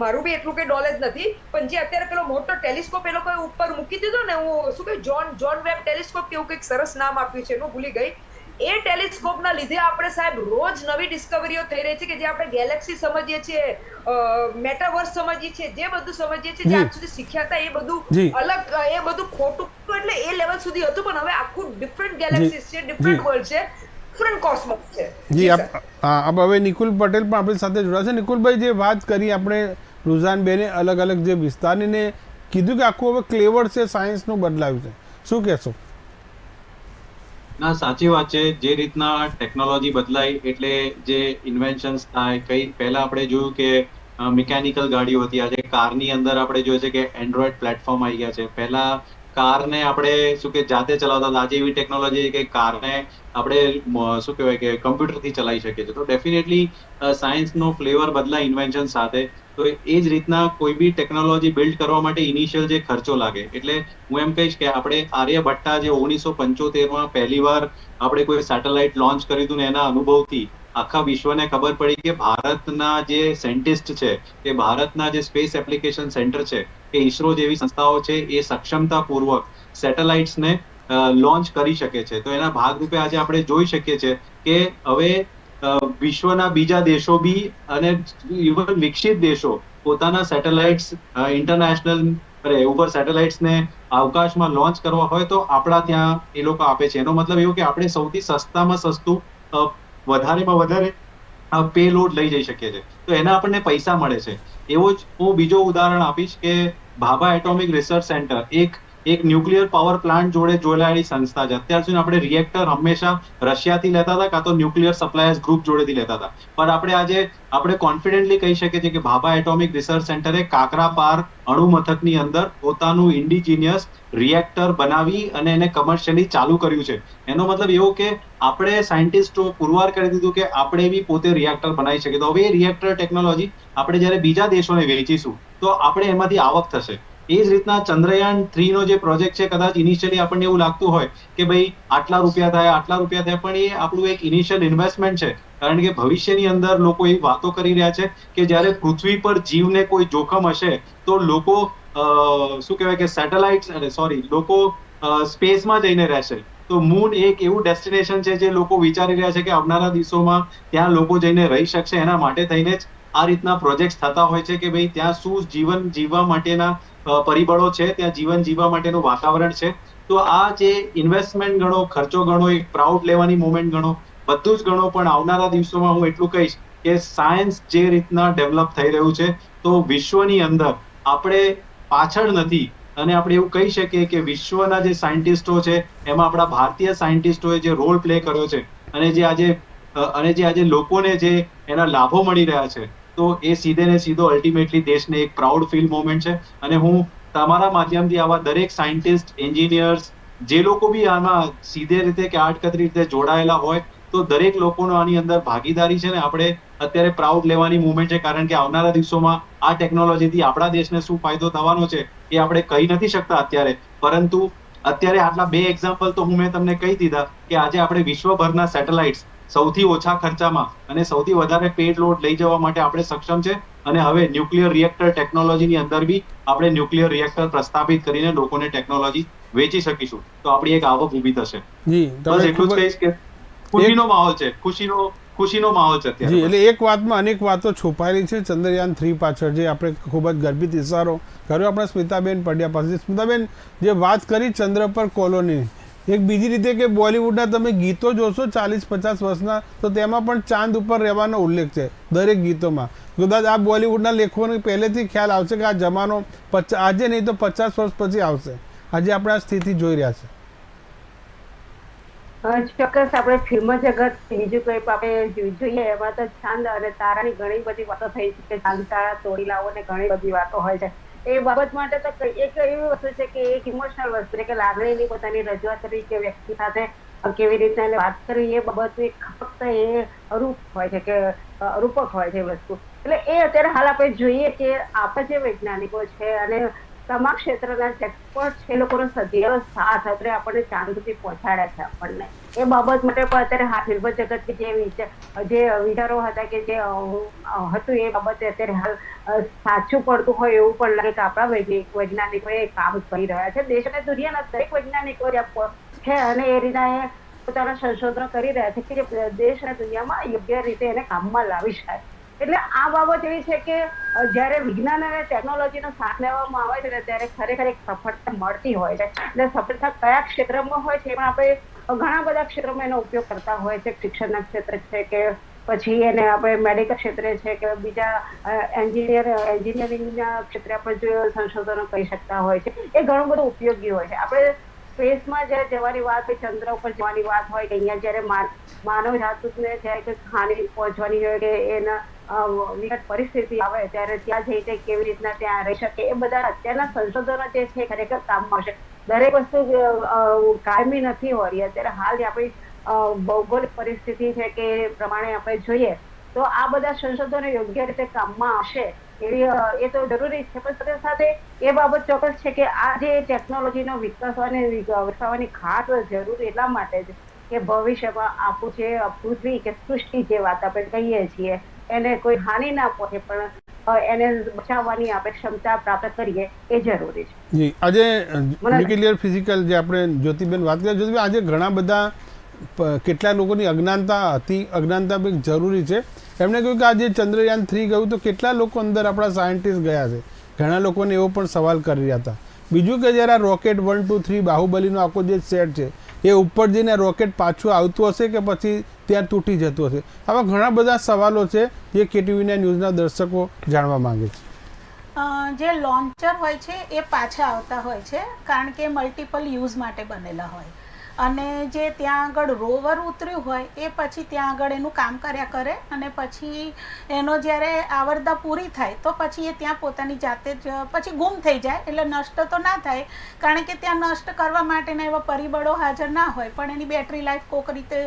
મારું બી એટલું કઈ નોલેજ નથી, પણ જે અત્યારે પેલો મોટો ટેલિસ્કોપ એ લોકોએ ઉપર મૂકી દીધો ને, હું શું કહે, જોન વેબ ટેલિસ્કોપ કે એવું કંઈક સરસ નામ આપ્યું છે, હું ભૂલી ગઈ. એ ટેલિસ્કોપના લીધે આપણે સાહેબ રોજ નવી ડિસ્કવરીઓ થઈ રહી છે, કે જે આપણે ગેલેક્સી સમજીએ છીએ, મેટાવર્સ સમજીએ છીએ, જે બધું સમજીએ છીએ, જે આજ સુધી શીખ્યા હતા એ બધું અલગ, એ બધું ખોટું, એટલે એ લેવલ સુધી હતું, પણ હવે આખું ડિફરન્ટ ગેલેક્સીસ છે, ડિફરન્ટ વર્લ્ડ છે, ડિફરન્ટ કોસ્મોસ છે. જી, આપ હવે નિકુલ પટેલ પણ આપણી સાથે જોડાશે. નિકુલભાઈ, જે વાત કરી આપણે રુઝાનબેને અલગ અલગ જે વિસ્તારની ને કીધું કે આખું હવે ક્લેવર છે, સાયન્સનું બદલાયું છે, શું કહેશો? ના, સાચી વાત છે. જે રીતના ટેકનોલોજી બદલાઈ એટલે જે ઇન્વેન્શન્સ થાય, કઈ પહેલા આપણે જોયું કે મિકેનિકલ ગાડીઓ હતી, આજે કારની અંદર આપણે જોઈએ છે કે એન્ડ્રોઈડ પ્લેટફોર્મ આવી ગયા છે. પહેલા કારને આપણે શું કે જાતે ચલાવતા હતા, આજે એવી ટેકનોલોજી કે કારને આપણે શું કહેવાય કે કમ્પ્યુટરથી ચલાવી શકીએ છીએ. તો ડેફિનેટલી સાયન્સનો ફ્લેવર બદલાય ઇન્વેન્શન સાથે. તો એ જ રીતના કોઈ બી ટેકનોલોજી બિલ્ડ કરવા માટે ઇનિશિયલ જે ખર્ચો લાગે, એટલે હું એમ કહીશ કે આપણે આર્યભટ્ટા જે 1975માં પહેલી વાર આપણે કોઈ સેટેલાઇટ લોન્ચ કર્યું હતું ને, એના અનુભવથી આખા વિશ્વને ખબર પડી કે ભારતના જે સાયન્ટિસ્ટ છે, કે ભારતના જે સ્પેસ એપ્લિકેશન સેન્ટર છે, કે ઈસરો જેવી સંસ્થાઓ છે, એ સક્ષમતાપૂર્વક સેટેલાઇટ્સને લોન્ચ કરી શકે છે. તો એના ભાગરૂપે આજે આપણે જોઈ શકીએ છીએ કે હવે વિશ્વના બીજા દેશો બી અને ઇવન વિકસિત દેશો પોતાના સેટેલાઇટ્સ ઇન્ટરનેશનલ ઉપર સેટેલાઇટ્સને અવકાશમાં લોન્ચ કરવા હોય તો આપણા ત્યાં એ લોકો આપે છે. એનો મતલબ એવું કે આપણે સૌથી સસ્તામાં સસ્તું વધારેમાં વધારે પે લોડ લઈ જઈ શકીએ છીએ. તો એના આપણને પૈસા મળે છે. એવો જ હું બીજો ઉદાહરણ આપીશ કે ભાભા એટોમિક રિસર્ચ સેન્ટર એક ન્યુક્લિયર પાવર પ્લાન્ટ જોડે જોડાયેલી સંસ્થા છે. અત્યાર સુધી આપણે રિએક્ટર હંમેશા રશિયાથી લેતા હતા, કાં તો ન્યુક્લિયર સપ્લાયર્સ ગ્રુપ જોડેથી લેતા હતા. પણ આપણે કોન્ફિડન્ટલી કહી શકીએ છીએ કે ભાભા એટોમિક રિસર્ચ સેન્ટરે કાકરાપાર અણુ મથકની અંદર પોતાનું ઇન્ડિજિનિયસ રિએક્ટર બનાવી અને એને કમર્શિયલી ચાલુ કર્યું છે. એનો મતલબ એવો કે આપણે સાયન્ટિસ્ટો પુરવાર કરી દીધું કે આપણે બી પોતે રિએક્ટર બનાવી શકીએ. તો હવે એ રિએક્ટર ટેકનોલોજી આપણે જ્યારે બીજા દેશોને વેચીશું તો આપણે એમાંથી આવક થશે. એ જ રીતના ચંદ્રયાન 3 નો જે પ્રોજેક્ટ છે, કદાચ ઇનિશિયલી આપણને એવું લાગતું હોય કે ભાઈ આટલા રૂપિયા થાય, પણ એ આપણું એક ઇનિશિયલ ઇન્વેસ્ટમેન્ટ છે. કારણ કે ભવિષ્યની અંદર લોકો એવી વાતો કરી રહ્યા છે કે જ્યારે પૃથ્વી પર જીવને કોઈ જોખમ હશે તો લોકો શું કહેવાય કે લોકો સ્પેસમાં જઈને રહેશે. તો મૂન એક એવું ડેસ્ટિનેશન છે જે લોકો વિચારી રહ્યા છે કે આવનારા દિવસોમાં ત્યાં લોકો જઈને રહી શકશે. એના માટે થઈને જ આ રીતના પ્રોજેક્ટ થતા હોય છે કે ભાઈ ત્યાં શું જીવન જીવવા માટેના પરિબળો છે, ત્યાં જીવન જીવવા માટેનું વાતાવરણ છે. તો આ જે ઇન્વેસ્ટમેન્ટ ગણો, ખર્ચો ગણો, એક પ્રાઉડ લેવાની મોમેન્ટ ગણો, બધું જ ગણો, પણ આવનારા દિવસોમાં હું એટલું કહીશ કે સાયન્સ જે રીતના ડેવલપ થઈ રહ્યું છે તો વિશ્વની અંદર આપણે પાછળ નથી. અને આપણે એવું કહી શકીએ કે વિશ્વના જે સાયન્ટિસ્ટો છે એમાં આપણા ભારતીય સાયન્ટિસ્ટોએ જે રોલ પ્લે કર્યો છે અને જે આજે લોકોને જે એના લાભો મળી રહ્યા છે, તો એ સીધે ને સીધો અલ્ટિમેટલી દેશને એક પ્રાઉડ ફીલ મોમેન્ટ છે. અને હું તમારા માધ્યમથી આવા દરેક સાયન્ટિસ્ટ, એન્જિનિયર્સ, જે લોકો બી આમાં સીધે રીતે કે આડકતરી રીતે જોડાયેલા હોય, તો દરેક લોકોનો આની અંદર ભાગીદારી છે ને આપણે અત્યારે પ્રાઉડ લેવાની મુવમેન્ટ છે. કારણ કે આવનારા દિવસોમાં આ ટેકનોલોજીથી આપણા દેશને શું ફાયદો થવાનો છે એ આપણે કહી નથી શકતા અત્યારે, પરંતુ અત્યારે આટલા 2 એક્ઝામ્પલ તો મેં તમને કહી દીધા કે આજે આપણે વિશ્વભરના સેટેલાઇટ્સ સૌથી ઓછા ખર્ચામાં અને સૌથી વધારે પેડ લોડ લઈ જવા માટે આપણે સક્ષમ છે. અને હવે ન્યુક્લિયર રિએક્ટર ટેકનોલોજીની અંદર બી આપણે ન્યુક્લિયર રિએક્ટર પ્રસ્થાપિત કરીને લોકોને ટેકનોલોજી વેચી શકીશું. તો આપણી એક આવક ઊભી થશે. જી, બસ એટલું જ કહીશ કે ખુશીનો માહોલ છે, ખુશીનો માહોલ છે અત્યારે. જી, એટલે એક વાતમાં અનેક વાતો છુપાયેલી છે ચંદ્રયાન 3 પાછળ, જે આપણે ખૂબ જ ગર્ભિત ઇશારો કર્યો આપણા સ્મિતાબેન પંડ્યા પાસે. સ્મિતાબેન, જે વાત કરી ચંદ્ર પર કોલોની, એક બીજી રીતે કે બોલિવૂડના તમે ગીતો જોશો 40-50 વર્ષના, તો તેમાં પણ ચાંદ ઉપર રહેવાનો ઉલ્લેખ છે દરેક ગીતોમાં. કદાચ આ બોલિવૂડના લેખકોને પહેલેથી ખ્યાલ આવશે કે આ જમાનો આજે નહીં તો 50 વર્ષ પછી આવશે. આજે આપણે આ સ્થિતિ જોઈ રહ્યા છે. ચોક્કસ આપણે ફિલ્મ જગત બીજું કઈ આપણે જોઈએ એમાં તો ચાંદ અને તારાની ઘણી બધી વાતો થઈ છે કે ચાંદ તારા તોડી લાવો ને ઘણી બધી વાતો હોય છે. એ બાબત માટે તો એક એવી વસ્તુ છે કે એક ઇમોશનલ વસ્તુ કે લાગણીની પોતાની રજૂઆત કરી કે વ્યક્તિ સાથે કેવી રીતે એને વાત કરવી, એ બાબત ફક્ત એ અરૂપ હોય છે કે રૂપક હોય છે વસ્તુ. એટલે એ અત્યારે હાલ આપણે જોઈએ કે આપણે જે વૈજ્ઞાનિકો છે અને તમામ ક્ષેત્રના એક્સપર્ટ છે, એ લોકોનો સદૈવ સાથ અત્યારે આપણને ચાંદ સુધી પહોંચાડ્યા છે આપણને. એ બાબત માટે પણ અત્યારે હા ફિલ્મ જગત કે જે વિચારો હતા કે જે હતું એ બાબતે અત્યારે હાલ સાચું પડતું હોય એવું પણ લાગે કે આપણા વૈજ્ઞાનિકો એ કામ કરી રહ્યા છે. દેશ અને દુનિયાના દરેક વૈજ્ઞાનિકો છે અને એ રીતના એ પોતાના સંશોધનો કરી રહ્યા છે કે જે દેશ અને દુનિયામાં યોગ્ય રીતે એને કામમાં લાવી શકાય. એટલે આ બાબત એવી છે કે જયારે વિજ્ઞાન અને ટેકનોલોજીનો સાથ લેવામાં આવે છે ત્યારે ખરેખર એક સફળતા મળતી હોય છે. એટલે સફળતા કયા ક્ષેત્રમાં હોય છે પણ આપણે ઘણા બધા ક્ષેત્રોમાં એનો ઉપયોગ કરતા હોય છે. શિક્ષણના ક્ષેત્ર છે કે પછી એને આપણે મેડિકલ ક્ષેત્રે છે કે બીજા એન્જિનિયરિંગના ક્ષેત્રે આપણે જો સંશોધનો કરી શકતા હોય છે. એ ઘણું બધું ઉપયોગી હોય છે. આપણે સ્પેસમાં જયારે જવાની વાત હોય, ચંદ્ર ઉપર જવાની વાત હોય કે અહીંયા જયારે માનવ જાતને જયારે કોઈ હાનિ પહોંચવાની હોય કે એના નિકટ પરિસ્થિતિ આવે ત્યારે ત્યાં જઈને કેવી રીતના ત્યાં રહી શકે, એ બધા અત્યારના સંશોધનો જે છે ખરેખર કામમાં આવશે. દરેક વસ્તુ કાયમી નથી હોતી. અત્યારે હાલ આપણી ભૌગોલિક પરિસ્થિતિ છે કે પ્રમાણે આપણે જોઈએ તો આ બધા સંશોધનો યોગ્ય રીતે કામમાં આવશે એ તો જરૂરી છે. પણ સાથે સાથે એ બાબત ચોક્કસ છે કે આ જે ટેકનોલોજીનો વિકસાવવાની ખાસ જરૂર એટલા માટે છે કે ભવિષ્યમાં આપણું જે પૃથ્વી કે સૃષ્ટિ જે વાત આપણે કહીએ છીએ એને કોઈ હાનિ ના પહોંચે પણ એને બચાવવાની આપણે ક્ષમતા પ્રાપ્ત કરીએ એ જરૂરી છે. જી, આજે ન્યુક્લિયર ફિઝિકલ જે આપણે જ્યોતિબેન વાત કરીએ, જ્યોતિબેન આજે ઘણા બધા કેટલા લોકોની અજ્ઞાનતા હતી, અજ્ઞાનતા બી જરૂરી છે. એમણે કહ્યું કે આજે ચંદ્રયાન 3 ગયું તો કેટલા લોકો અંદર આપણા સાયન્ટિસ્ટ ગયા છે. ઘણા લોકોને એવો પણ સવાલ કરી રહ્યા હતા. બીજું કે જ્યારે આ રોકેટ 1, 2, 3 બાહુબલીનો આખો જે સેટ છે એ ઉપર જઈને રોકેટ પાછું આવતું હશે કે પછી ત્યાં તૂટી જતું હશે. આવા ઘણા બધા સવાલો છે જે કેટીવીના ન્યૂઝના દર્શકો જાણવા માંગે છે. જે લોન્ચર હોય છે એ પાછા આવતા હોય છે કારણ કે મલ્ટિપલ યુઝ માટે બનેલા હોય અને જે ત્યાં આગળ રોવર ઉતર્યું હોય એ પછી ત્યાં આગળ એનું કામ કર્યા કરે અને પછી એનો જ્યારે આવરદા પૂરી થાય તો પછી એ ત્યાં પોતાની જાતે જ પછી ગુમ થઈ જાય. એટલે નષ્ટ તો ના થાય કારણ કે ત્યાં નષ્ટ કરવા માટેના એવા પરિબળો હાજર ના હોય પણ એની બેટરી લાઈફ કોઈક રીતે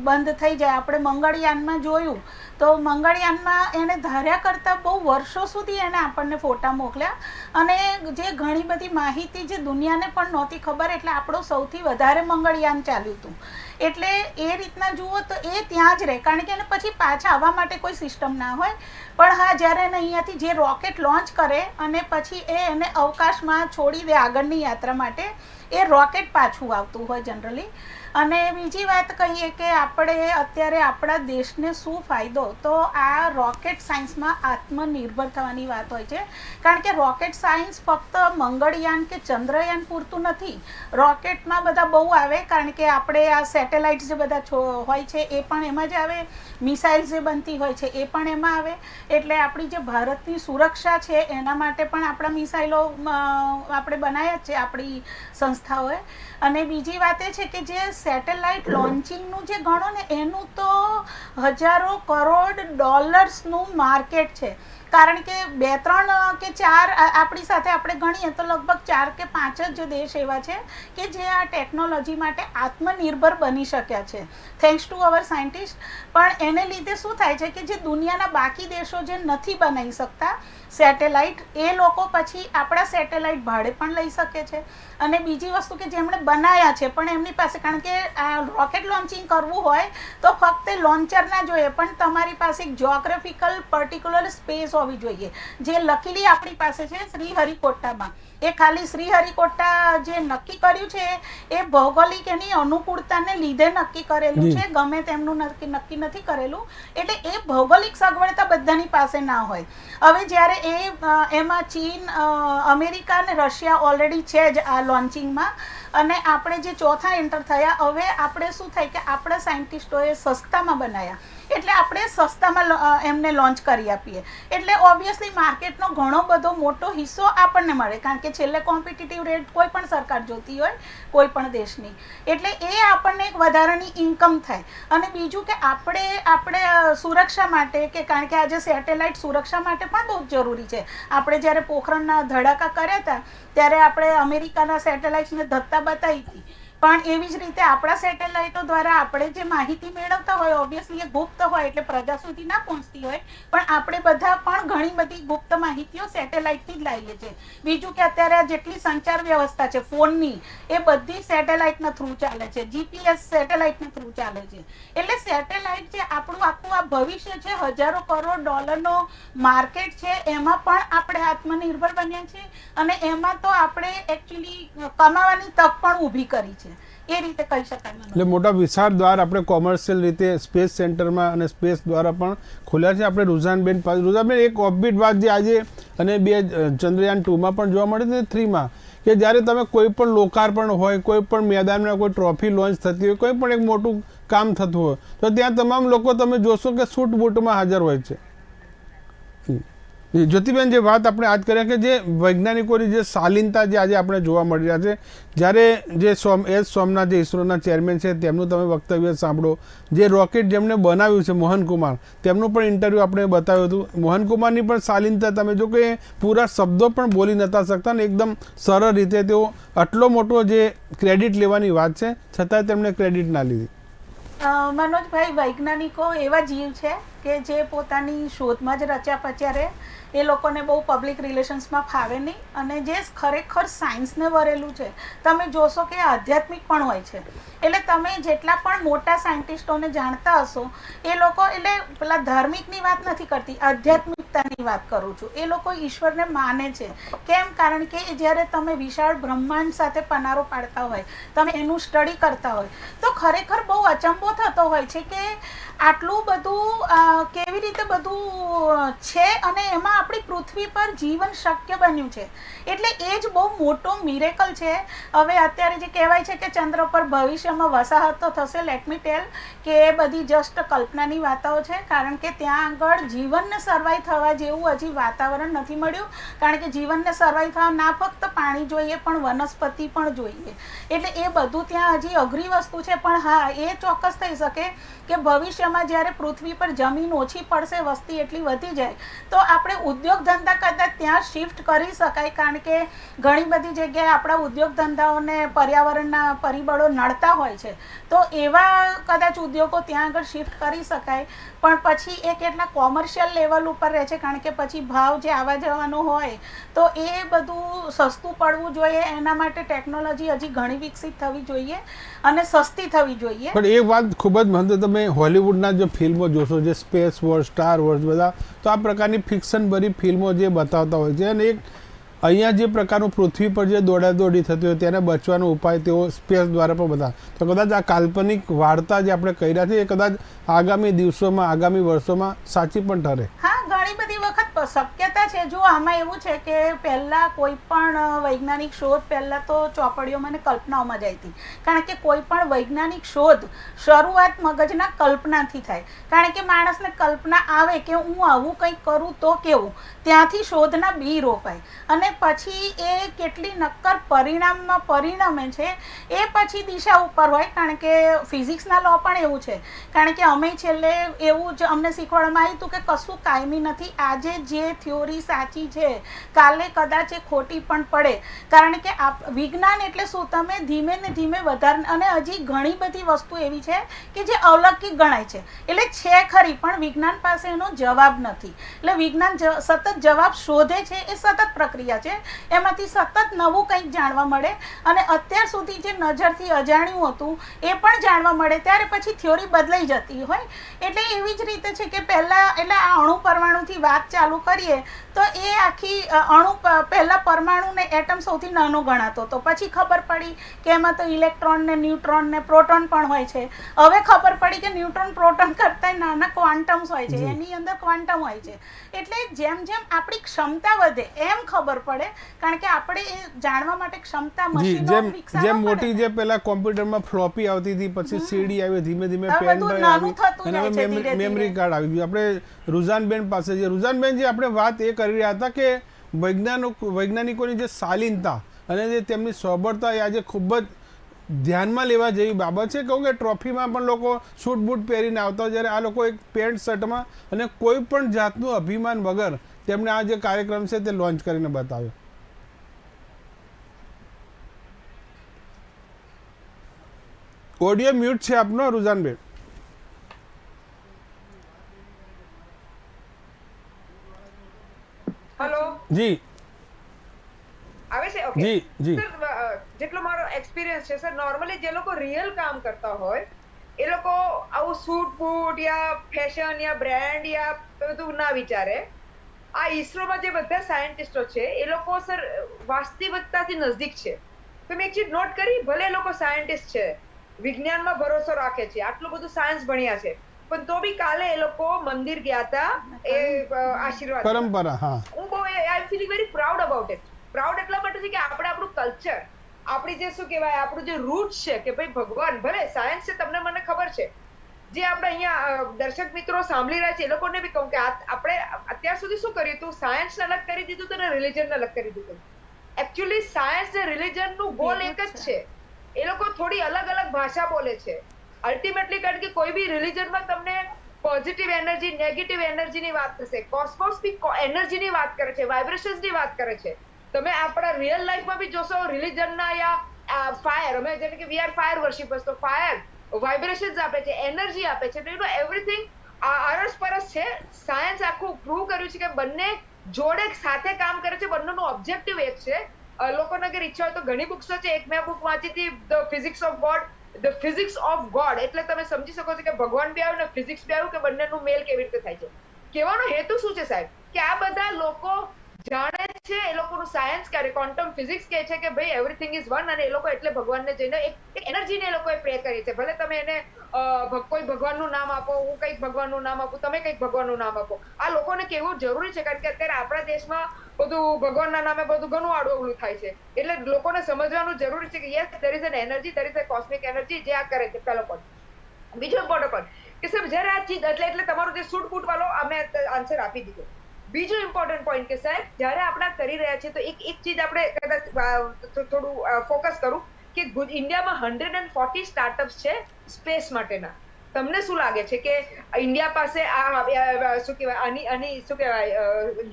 બંધ થઈ જાય. આપણે મંગળયાનમાં જોયું તો મંગળયાનમાં એને ધાર્યા કરતાં બહુ વર્ષો સુધી એને આપણને ફોટા મોકલ્યા અને જે ઘણી બધી માહિતી જે દુનિયાને પણ નહોતી ખબર એટલે આપણું સૌથી વધારે મંગળયાન ચાલ્યું હતું. એટલે એ રીતના જુઓ તો એ ત્યાં જ રહે કારણ કે એને પછી પાછા આવવા માટે કોઈ સિસ્ટમ ના હોય. પણ હા, જ્યારે એને અહીંયાથી જે રોકેટ લોન્ચ કરે અને પછી એને અવકાશમાં છોડી દે આગળની યાત્રા માટે, એ રોકેટ પાછું આવતું હોય જનરલી. અને બીજી વાત કહીએ કે આપણે અત્યારે આપણા દેશને શું ફાયદો, તો આ રોકેટ સાયન્સમાં આત્મનિર્ભર થવાની વાત હોય છે કારણ કે રોકેટ સાયન્સ ફક્ત મંગળયાન કે ચંદ્રયાન પૂરતું નથી. રોકેટમાં બધા બહુ આવે કારણ કે આપણે આ સેટેલાઇટ્સ જે બધા હોય છે એ પણ એમાં જ આવે, મિસાઇલ્સ જે બનતી હોય છે એ પણ એમાં આવે. એટલે આપણી જે ભારતની સુરક્ષા છે એના માટે પણ આપણા મિસાઇલો આપણે બનાવ્યા જ છે આપણી સંસ્થાઓએ. અને બીજી વાત એ છે કે જે સેટેલાઇટ લોન્ચિંગનું જે ગણો ને એનું તો હજારો કરોડ ડોલર્સનું માર્કેટ છે કારણ કે 2, 3 કે 4 આપણી સાથે આપણે ગણીએ તો લગભગ 4 કે 5 જ દેશ એવા છે કે જે આ ટેકનોલોજી માટે આત્મનિર્ભર બની શક્યા છે થેન્ક્સ ટુ અવર સાયન્ટિસ્ટ. પણ એને લીધે શું થાય છે કે જે દુનિયાના બાકી દેશો જે નથી બનાવી શકતા સેટેલાઇટ, એ લોકો પછી આપણા સેટેલાઇટ ભાડે પણ લઈ શકે છે. અને બીજી વસ્તુ કે જેમણે બનાવ્યા છે પણ એમની પાસે, કારણ કે રોકેટ લોન્ચિંગ કરવું હોય તો ફક્ત લોન્ચર ના જોઈએ પણ તમારી પાસે એક જ્યોગ્રાફિકલ પર્ટિક્યુલર સ્પેસ હોવી જોઈએ. જે લકીલી આપણી પાસે છે શ્રીહરિકોટામાં, એ ખાલી શ્રીહરિકોટા જે નક્કી કર્યું છે એ ભૌગોલિક એની અનુકૂળતાને લીધે નક્કી કરેલું છે, ગમે તેમનું નક્કી નથી કરેલું. એટલે એ ભૌગોલિક સગવડતા બધાની પાસે ના હોય. હવે જ્યારે એમાં ચીન, અમેરિકા અને રશિયા ઓલરેડી છે જ આ લોન્ચિંગમાં અને આપણે જે ચોથા એન્ટર થયા, હવે આપણે શું થાય કે આપણા સાયન્ટિસ્ટોએ સસ્તામાં બનાવ્યા, એટલે આપણે સસ્તામાં એમને લોન્ચ કરી આપીએ, એટલે ઓબ્વિયસલી માર્કેટનો ઘણો બધો મોટો હિસ્સો આપણને મળે, કારણ કે છેલ્લે કોમ્પિટિટિવ રેટ કોઈ પણ સરકાર જોતી હોય કોઈ પણ દેશની, એટલે એ આપણને એક વધારાની ઇન્કમ થાય. અને બીજું કે આપણે સુરક્ષા માટે, કે કારણ કે આજે સેટેલાઇટ સુરક્ષા માટે પણ બહુ જ જરૂરી છે. આપણે જ્યારે પોખરણના ધડાકા કર્યા હતા ત્યારે આપણે અમેરિકાના સેટેલાઇટ્સને ધત્તા બતાવી હતી, પણ એવી જ રીતે આપણા સેટેલાઇટો દ્વારા આપણે જે માહિતી મેળવતા હોય, ઓબ્વિયસલી એ ગુપ્ત હોય એટલે પ્રજા સુધી ના પહોંચતી હોય, પણ આપણે બધા પણ ઘણી બધી ગુપ્ત માહિતીઓ સેટેલાઇટથી જ લાવીએ છીએ. બીજું કે અત્યારે જેટલી સંચાર વ્યવસ્થા છે ફોનની, એ બધી સેટેલાઇટના થ્રુ ચાલે છે, જીપીએસ સેટેલાઇટના થ્રુ ચાલે છે. એટલે સેટેલાઇટ જે આપણું આખું આ ભવિષ્ય છે, હજારો કરોડ ડોલરનો માર્કેટ છે, એમાં પણ આપણે આત્મનિર્ભર બન્યા છીએ, અને એમાં તો આપણે એકચ્યુઅલી કમાવાની તક પણ ઊભી કરી છે, એ રીતે કહી શકાય. એટલે મોટા વિશાળ દ્વાર આપણે કોમર્શિયલ રીતે સ્પેસ સેન્ટરમાં અને સ્પેસ દ્વારા પણ ખોલ્યા છે. આપણે રૂઝાનબેન એક ઓફબીટ વાત જે આજે અને ચંદ્રયાન 2માં પણ જોવા મળે છે, 3માં, કે જ્યારે તમે કોઈ પણ લોકાર્પણ હોય, કોઈ પણ મેદાનમાં કોઈ ટ્રોફી લોન્ચ થતી હોય, કોઈ પણ એક મોટું કામ થતું હોય, તો ત્યાં તમામ લોકો તમે જોશો કે સૂટ બૂટમાં હાજર હોય છે. જ્યોતિબેન, જે વાત આપણે આજ કર્યા કે જે વૈજ્ઞાનિકોની જે શાલીનતા જે આજે આપણે જોવા મળી રહ્યા છે, જ્યારે જે સોમનાથ જે ઇસરોના ચેરમેન છે તેમનું તમે વક્તવ્ય સાંભળો, જે રોકેટ જેમણે બનાવ્યું છે મોહનકુમાર, તેમનું પણ ઇન્ટરવ્યૂ આપણે બતાવ્યું હતું. મોહનકુમારની પણ શાલીનતા તમે જો કે પૂરા શબ્દો પણ બોલી નહોતા શકતા ને એકદમ સરળ રીતે તેઓ આટલો મોટો જે ક્રેડિટ લેવાની વાત છે છતાંય તેમણે ક્રેડિટ ના લીધી. મનોજભાઈ, વૈજ્ઞાનિકો એવા જીવ છે કે જે પોતાની શોધમાં જ રચ્યા પચ્યા રહે, એ લોકોને બહુ પબ્લિક રિલેશન્સમાં ફાવે નહીં, અને જે ખરેખર સાયન્સને વરેલું છે તમે જોશો કે આધ્યાત્મિક પણ હોય છે. એટલે તમે જેટલા પણ મોટા સાયન્ટિસ્ટોને જાણતા હશો, એ લોકો, એટલે પેલા ધાર્મિકની વાત નથી કરતી, આધ્યાત્મિકતાની વાત કરું છું. એ લોકો ઈશ્વરને માને છે. કેમ? કારણ કે જ્યારે તમે વિશાળ બ્રહ્માંડ સાથે પનારો પાડતા હોય, તમે એનું સ્ટડી કરતા હોય, તો ખરેખર બહુ અચંબો થતો હોય છે કે આટલું બધું કેવી રીતે બધું છે, અને એમાં આપણી પૃથ્વી પર જીવન શક્ય બન્યું છે. એટલે એ જ બહુ મોટો મિરેકલ છે. હવે અત્યારે જે કહેવાય છે કે ચંદ્ર પર ભવિષ્યમાં વસાહતો થશે, લેટ મી ટેલ કે એ બધી જસ્ટ કલ્પનાની વાતો છે, કારણ કે ત્યાં આગળ જીવનને સર્વાઈવ થવા જેવું હજી વાતાવરણ નથી મળ્યું. કારણ કે જીવનને સર્વાઈવ થવા ના ફક્ત પાણી જોઈએ પણ વનસ્પતિ પણ જોઈએ, એટલે એ બધું ત્યાં હજી અઘરી વસ્તુ છે. પણ હા, એ ચોક્કસ થઈ શકે કે ભવિષ્યમાં જ્યારે પૃથ્વી પર જમીન ઓછી પડશે, વસ્તી એટલી વધી જાય, તો આપણે ઉદ્યોગ ધંધા કદાચ ત્યાં શિફ્ટ કરી શકાય, કારણ કે ઘણી બધી જગ્યાએ આપણા ઉદ્યોગ ધંધાઓને પર્યાવરણના પરિબળો નડતા હોય છે, તો એવા કદાચ ઉદ્યોગો ત્યાં આગળ શિફ્ટ કરી શકાય. પણ પછી એ કેટલા કોમર્શિયલ લેવલ ઉપર રહે છે, કારણ કે પછી ભાવ જે આવવા જવાનો હોય, તો એ બધું સસ્તું પડવું જોઈએ. એના માટે ટેકનોલોજી હજી ઘણી વિકસિત થવી જોઈએ અને સસ્તી થવી જોઈએ. પણ એક વાત ખૂબ જ મહત્વ, તમે હોલિવૂડના જે ફિલ્મો જોશો, જે સ્પેસ વોર્સ, સ્ટાર વોર્સ, બધા તો આ પ્રકારની ફિક્શન ભરી ફિલ્મો જે બતાવતા હોય છે, અને એક અહીંયા જે પ્રકારનું પૃથ્વી પર જે દોડાદોડી થતી હોય તેને બચવાનો ઉપાય તેઓ સ્પેસ દ્વારા પણ બધા, તો કદાચ આ કાલ્પનિક વાર્તા જે આપણે કહી રહ્યા છીએ એ કદાચ આગામી દિવસોમાં, આગામી વર્ષોમાં સાચી પણ ઠરે. હા, ઘણી બધી વખત શક્યતા છે. જો આમાં એવું છે કે પહેલા કોઈ પણ વૈજ્ઞાનિક શોધ પહેલા તો ચોપડીઓમાં ને કલ્પનાઓમાં જ હતી, કારણ કે કોઈ પણ વૈજ્ઞાનિક શોધ શરૂઆત મગજના કલ્પનાથી થાય, કારણ કે માણસને કલ્પના આવે કે હું આવું કંઈક કરું તો કેવું, ત્યાંથી શોધના બી રોપાય, અને પછી એ કેટલી નક્કર પરિણામમાં પરિણમે છે એ પછી દિશા ઉપર હોય. કારણ કે ફિઝિક્સના લો પણ એવું છે, કારણ કે અમે છેલ્લે એવું જ અમને શીખવાડવામાં આવ્યું હતું કે કશું કાયમી નથી. આજે જે થિયોરી સાચી છે, કાલે કદાચ એ ખોટી પણ પડે, કારણ કે વિજ્ઞાન એટલે શું, તમે ધીમે ને ધીમે વધારે, અને હજી ઘણી બધી વસ્તુ એવી છે કે જે અલૌકિક ગણાય છે, એટલે છે ખરી, પણ વિજ્ઞાન પાસે એનો જવાબ નથી. એટલે વિજ્ઞાન સતત જવાબ શોધે છે, એ સતત પ્રક્રિયા છે, એમાંથી સતત નવું કંઈક જાણવા મળે, અને અત્યાર સુધી જે નજરથી અજાણ્યું હતું એ પણ જાણવા મળે, ત્યારે પછી થિયોરી બદલાઈ જતી હોય. એટલે એવી જ રીતે છે કે પહેલાં, એટલે આ અણુ પરમાણુ એટમથી વાત ચાલુ કરીએ તો એ આખી પહેલાં પરમાણુ ને એટમ સૌથી નાનો ગણાતો હતો, પછી ખબર પડી કે એમાં તો ઇલેક્ટ્રોન ને ન્યુટ્રોન ને પ્રોટોન પણ હોય છે. હવે ખબર પડી કે ન્યુટ્રોન પ્રોટોન કરતાં નાના ક્વોન્ટમ્સ હોય છે, એની અંદર ક્વોન્ટમ હોય છે. એટલે જેમ જેમ આપણી ક્ષમતા વધે એમ ખબર પડે, કારણ કે આપણે એ જાણવા માટે ક્ષમતા મશીનો વિકસાવવા જેમ મોટી જે પેલા કોમ્પ્યુટરમાં ફ્લોપી આવતી હતી, પછી સીડી આવી, ધીમે ધીમે પેન ડ્રાઈવ આવી, અને હવે મેમરી કાર્ડ આવી ગયું. આપણે રુઝાનબેન પાસે જે રુઝાનબેન જે આપણે વાત એ કરી રહ્યા હતા કે વૈજ્ઞાનિકોની જે શાલીનતા અને જે તેમની સોબરતા એ આજે ખૂબ જ ધ્યાનમાં લેવા જેવી બાબત છે. કહું કે ટ્રોફીમાં પણ લોકો સૂટ બૂટ પહેરીને આવતા, જ્યારે આ લોકો એક પેન્ટ શર્ટમાં અને કોઈ પણ જાતનું અભિમાન વગર તેમણે આ જે કાર્યક્રમ છે તે લોન્ચ કરીને બતાવ્યો. ઓડિયો મ્યુટ છે આપનો રુઝાનબેન. હેલો જી આવે છે? ઓકે જી જી. સર, જેટલો મારો એક્સપિરિયન્સ છે સર, નોર્મલી જે લોકો રિયલ કામ કરતા હોય એ લોકો આવું સૂટ બૂટ યા ફેશન યા બ્રાન્ડ યા બધું ના વિચારે. આ ઈસરોમાં જે બધા સાયન્ટિસ્ટો છે એ લોકો સર વાસ્તવિકતાથી નજદીક છે. તો મેં એક ચીજ નોટ કરી, ભલે એ લોકો સાયન્ટિસ્ટ છે, વિજ્ઞાનમાં ભરોસો રાખે છે, આટલું બધું સાયન્સ ભણ્યા છે, પણ તો બી કાલે એ લોકો મંદિર ગયા હતા એ આશીર્વાદ પરંપરા. હા, હું બહુ I am feeling very proud about it. Proud એટલા માટે છે કે આપણે આપણું કલ્ચર, આપણી જે શું કહેવાય આપણું જે રૂટ છે કે ભાઈ ભગવાન, ભલે સાયન્સ છે તમને મને ખબર છે, જે આપણે અહીંયા દર્શક મિત્રો સાંભળી રહ્યા છે એ લોકોને બી કહું કે આપણે અત્યાર સુધી શું કર્યું હતું, સાયન્સને અલગ કરી દીધું હતું અને રિલિજનને અલગ કરી દીધું. એકચ્યુઅલી સાયન્સ ને રિલિજનનું ગોલ એક જ છે. એ લોકો થોડી અલગ અલગ ભાષા બોલે છે અલ્ટિમેટલી, કારણ કે કોઈ બી રિલિજનમાં તમને પોઝિટિવ એનર્જી, નેગેટિવ એનર્જીની વાત થશે. કોસ્મોસ બી એનર્જીની વાત કરે છે, વાઇબ્રેશન્સની વાત કરે છે. તમે આપણા રિયલ લાઈફમાં બી જોશો રિલિજનના યા ફાયર, અમે જેને કે વી આર ફાયર વર્શિપર્સ, તો ફાયર વાઇબ્રેશન્સ આપે છે, એનર્જી આપે છે. યુ નો એવરીથિંગ અરસપરસ છે. સાયન્સ આખું પ્રૂવ કર્યું છે કે બંને જોડે સાથે કામ કરે છે, બંનેનો ઓબ્જેક્ટિવ એક છે. લોકોને અગર ઈચ્છા હોય તો ઘણી બુક્સો છે. એક મેં બુક વાંચી હતી, the physics of God. The physics of God એટલે તમે સમજી શકો છો કે ભગવાન બી આવ્યું ને ફિઝિક્સ બી આવ્યું, કે બંનેનું મેલ કેવી રીતે થાય છે. કહેવાનો હેતુ શું છે સાહેબ, કે આ બધા લોકો જાણે છે, એ લોકોનું સાયન્સ ક્યારે ક્વોન્ટમ ફિઝિક્સ કહે છે કે ભાઈ એવરીથિંગ ઇઝ વન, અને એ લોકો એટલે ભગવાનને જઈને એક એનર્જીને એ લોકોએ પ્રે કરી છે. ભલે તમે એને કોઈ ભગવાનનું નામ આપો, હું કંઈક ભગવાનનું નામ આપું, તમે કંઈક ભગવાનનું નામ આપો. આ લોકોને કહેવું જરૂરી છે, કારણ કે અત્યારે આપણા દેશમાં બધું ભગવાનના નામે બધું ઘણું આડું થાય છે. એટલે લોકોને સમજવાનું જરૂરી છે કે yes there is an energy, there is a cosmic energy જે આ કરે છે. પહેલો પોઈન્ટ. બીજો ઇમ્પોર્ટન્ટ પોઈન્ટ કે સાહેબ જ્યારે આ ચીજ એટલે તમારું જે સૂટ બૂટ વાળો અમે આન્સર આપી દીધો. બીજો ઇમ્પોર્ટન્ટ પોઈન્ટ કે સાહેબ જ્યારે આપણે કરી રહ્યા છીએ તો એક ચીજ આપણે કદાચ થોડું ફોકસ કરું કે ઇન્ડિયામાં 140 સ્ટાર્ટઅપ્સ છે સ્પેસ માટેના. તમને શું લાગે છે કે ઇન્ડિયા પાસે શું કહેવાય આની શું કહેવાય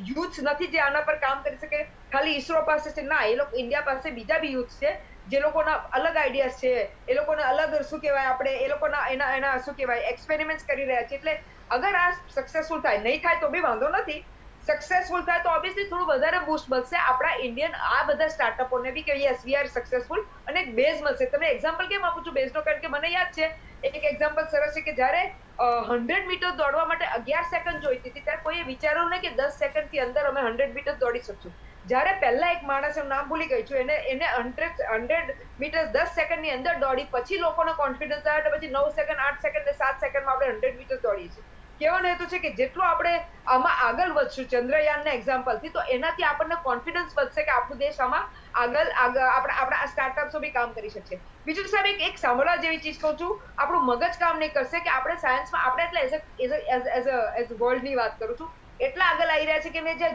યુથ નથી જે આના પર કામ કરી શકે? ખાલી ઈસરો પાસે છે? ના, એ લોકો ઇન્ડિયા પાસે બીજા બી યુથ છે જે લોકોના અલગ આઈડિયાઝ છે, એ લોકોને અલગ શું કહેવાય આપણે એ લોકોના એના શું કહેવાય એક્સપેરિમેન્ટ્સ કરી રહ્યા છે. એટલે અગર આ સક્સેસફુલ થાય, નહીં થાય તો બી વાંધો નથી, સક્સેસફુલ થાય તો ઓબ્વિયસલી થોડું વધારે બૂસ્ટ મળશે આપણા ઇન્ડિયન આ બધા સ્ટાર્ટઅપોને બી કે યસ વી આર સક્સેસફુલ, અને એક બેઝ મળશે. તમે એક્ઝામ્પલ કેમ આપું છું બેઝનો? કારણ કે મને યાદ છે એક એક્ઝામ્પલ સરસ છે કે જ્યારે 100 મીટર દોડવા માટે 11 સેકન્ડ જોઈતી હતી ત્યારે કોઈએ વિચાર્યું નહીં કે 10 સેકન્ડથી અંદર અમે 100 મીટર દોડી શકશું. જ્યારે પહેલા એક માણસનું નામ ભૂલી ગઈ છું, એને 100 મીટર 10 સેકન્ડની અંદર દોડી, પછી લોકોને કોન્ફિડન્સ આવ્યો, પછી 9 સેકન્ડ, 8 સેકન્ડ ને 7 સેકન્ડમાં આપણે 100 મીટર દોડીએ છીએ. કહેવાનો હેતુ છે કે જેટલું આપણે આમાં આગળ વધશું ચંદ્રયાનના એક્ઝામ્પલથી, તો એનાથી આપણને કોન્ફિડન્સ વધશે કે આપણો દેશ આમાં આગળ આપણા સ્ટાર્ટઅપ્સો બી કામ કરી શકશે. બીજું સાહેબ એક સાંભળવા જેવી ચીજ કહું છું, આપણું મગજ કામ નહીં કરશે કે આપણે સાયન્સમાં આપણે એટલે એઝ વર્લ્ડની વાત કરું છું, એટલા આગળ આવી રહ્યા છે કે મેં જે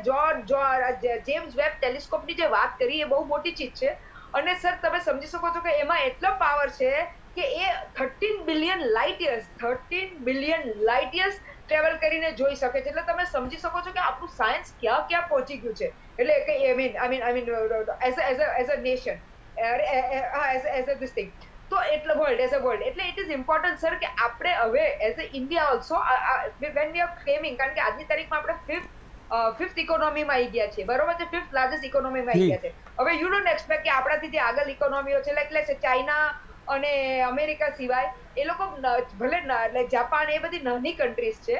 જેમ્સ વેબ ટેલિસ્કોપની જે વાત કરી એ બહુ મોટી ચીજ છે. અને સર તમે સમજી શકો છો કે એમાં એટલો પાવર છે કે એ 13 બિલિયન લાઇટ યર્સ ટ્રેવલ કરીને જોઈ શકે છે. એટલે તમે સમજી શકો છો કે આપણું સાયન્સ ક્યાં પહોંચી ગયું છે. એટલે કે I mean as a nation, as a this thing, તો એટલે એઝ અ વર્લ્ડ. એટલે ઇટ ઇઝ ઇમ્પોર્ટન્ટ સર કે આપણે હવે as a India also when we are claiming, કારણ કે આજની તારીખમાં આપણે ફિફ્થ ઇકોનોમીમાં આવી ગયા છે, બરોબર છે, 5th લાર્જેસ્ટ ઇકોનોમીમાં આવી ગયા છે. હવે યુ ડોન્ટ એક્સપેક્ટ કે આપણાથી જે આગળ ઇકોનોમીઓ છે એટલે ચાઇના અને અમેરિકા સિવાય એ લોકો ભલે એટલે જાપાન એ બધી નાની કન્ટ્રીઝ છે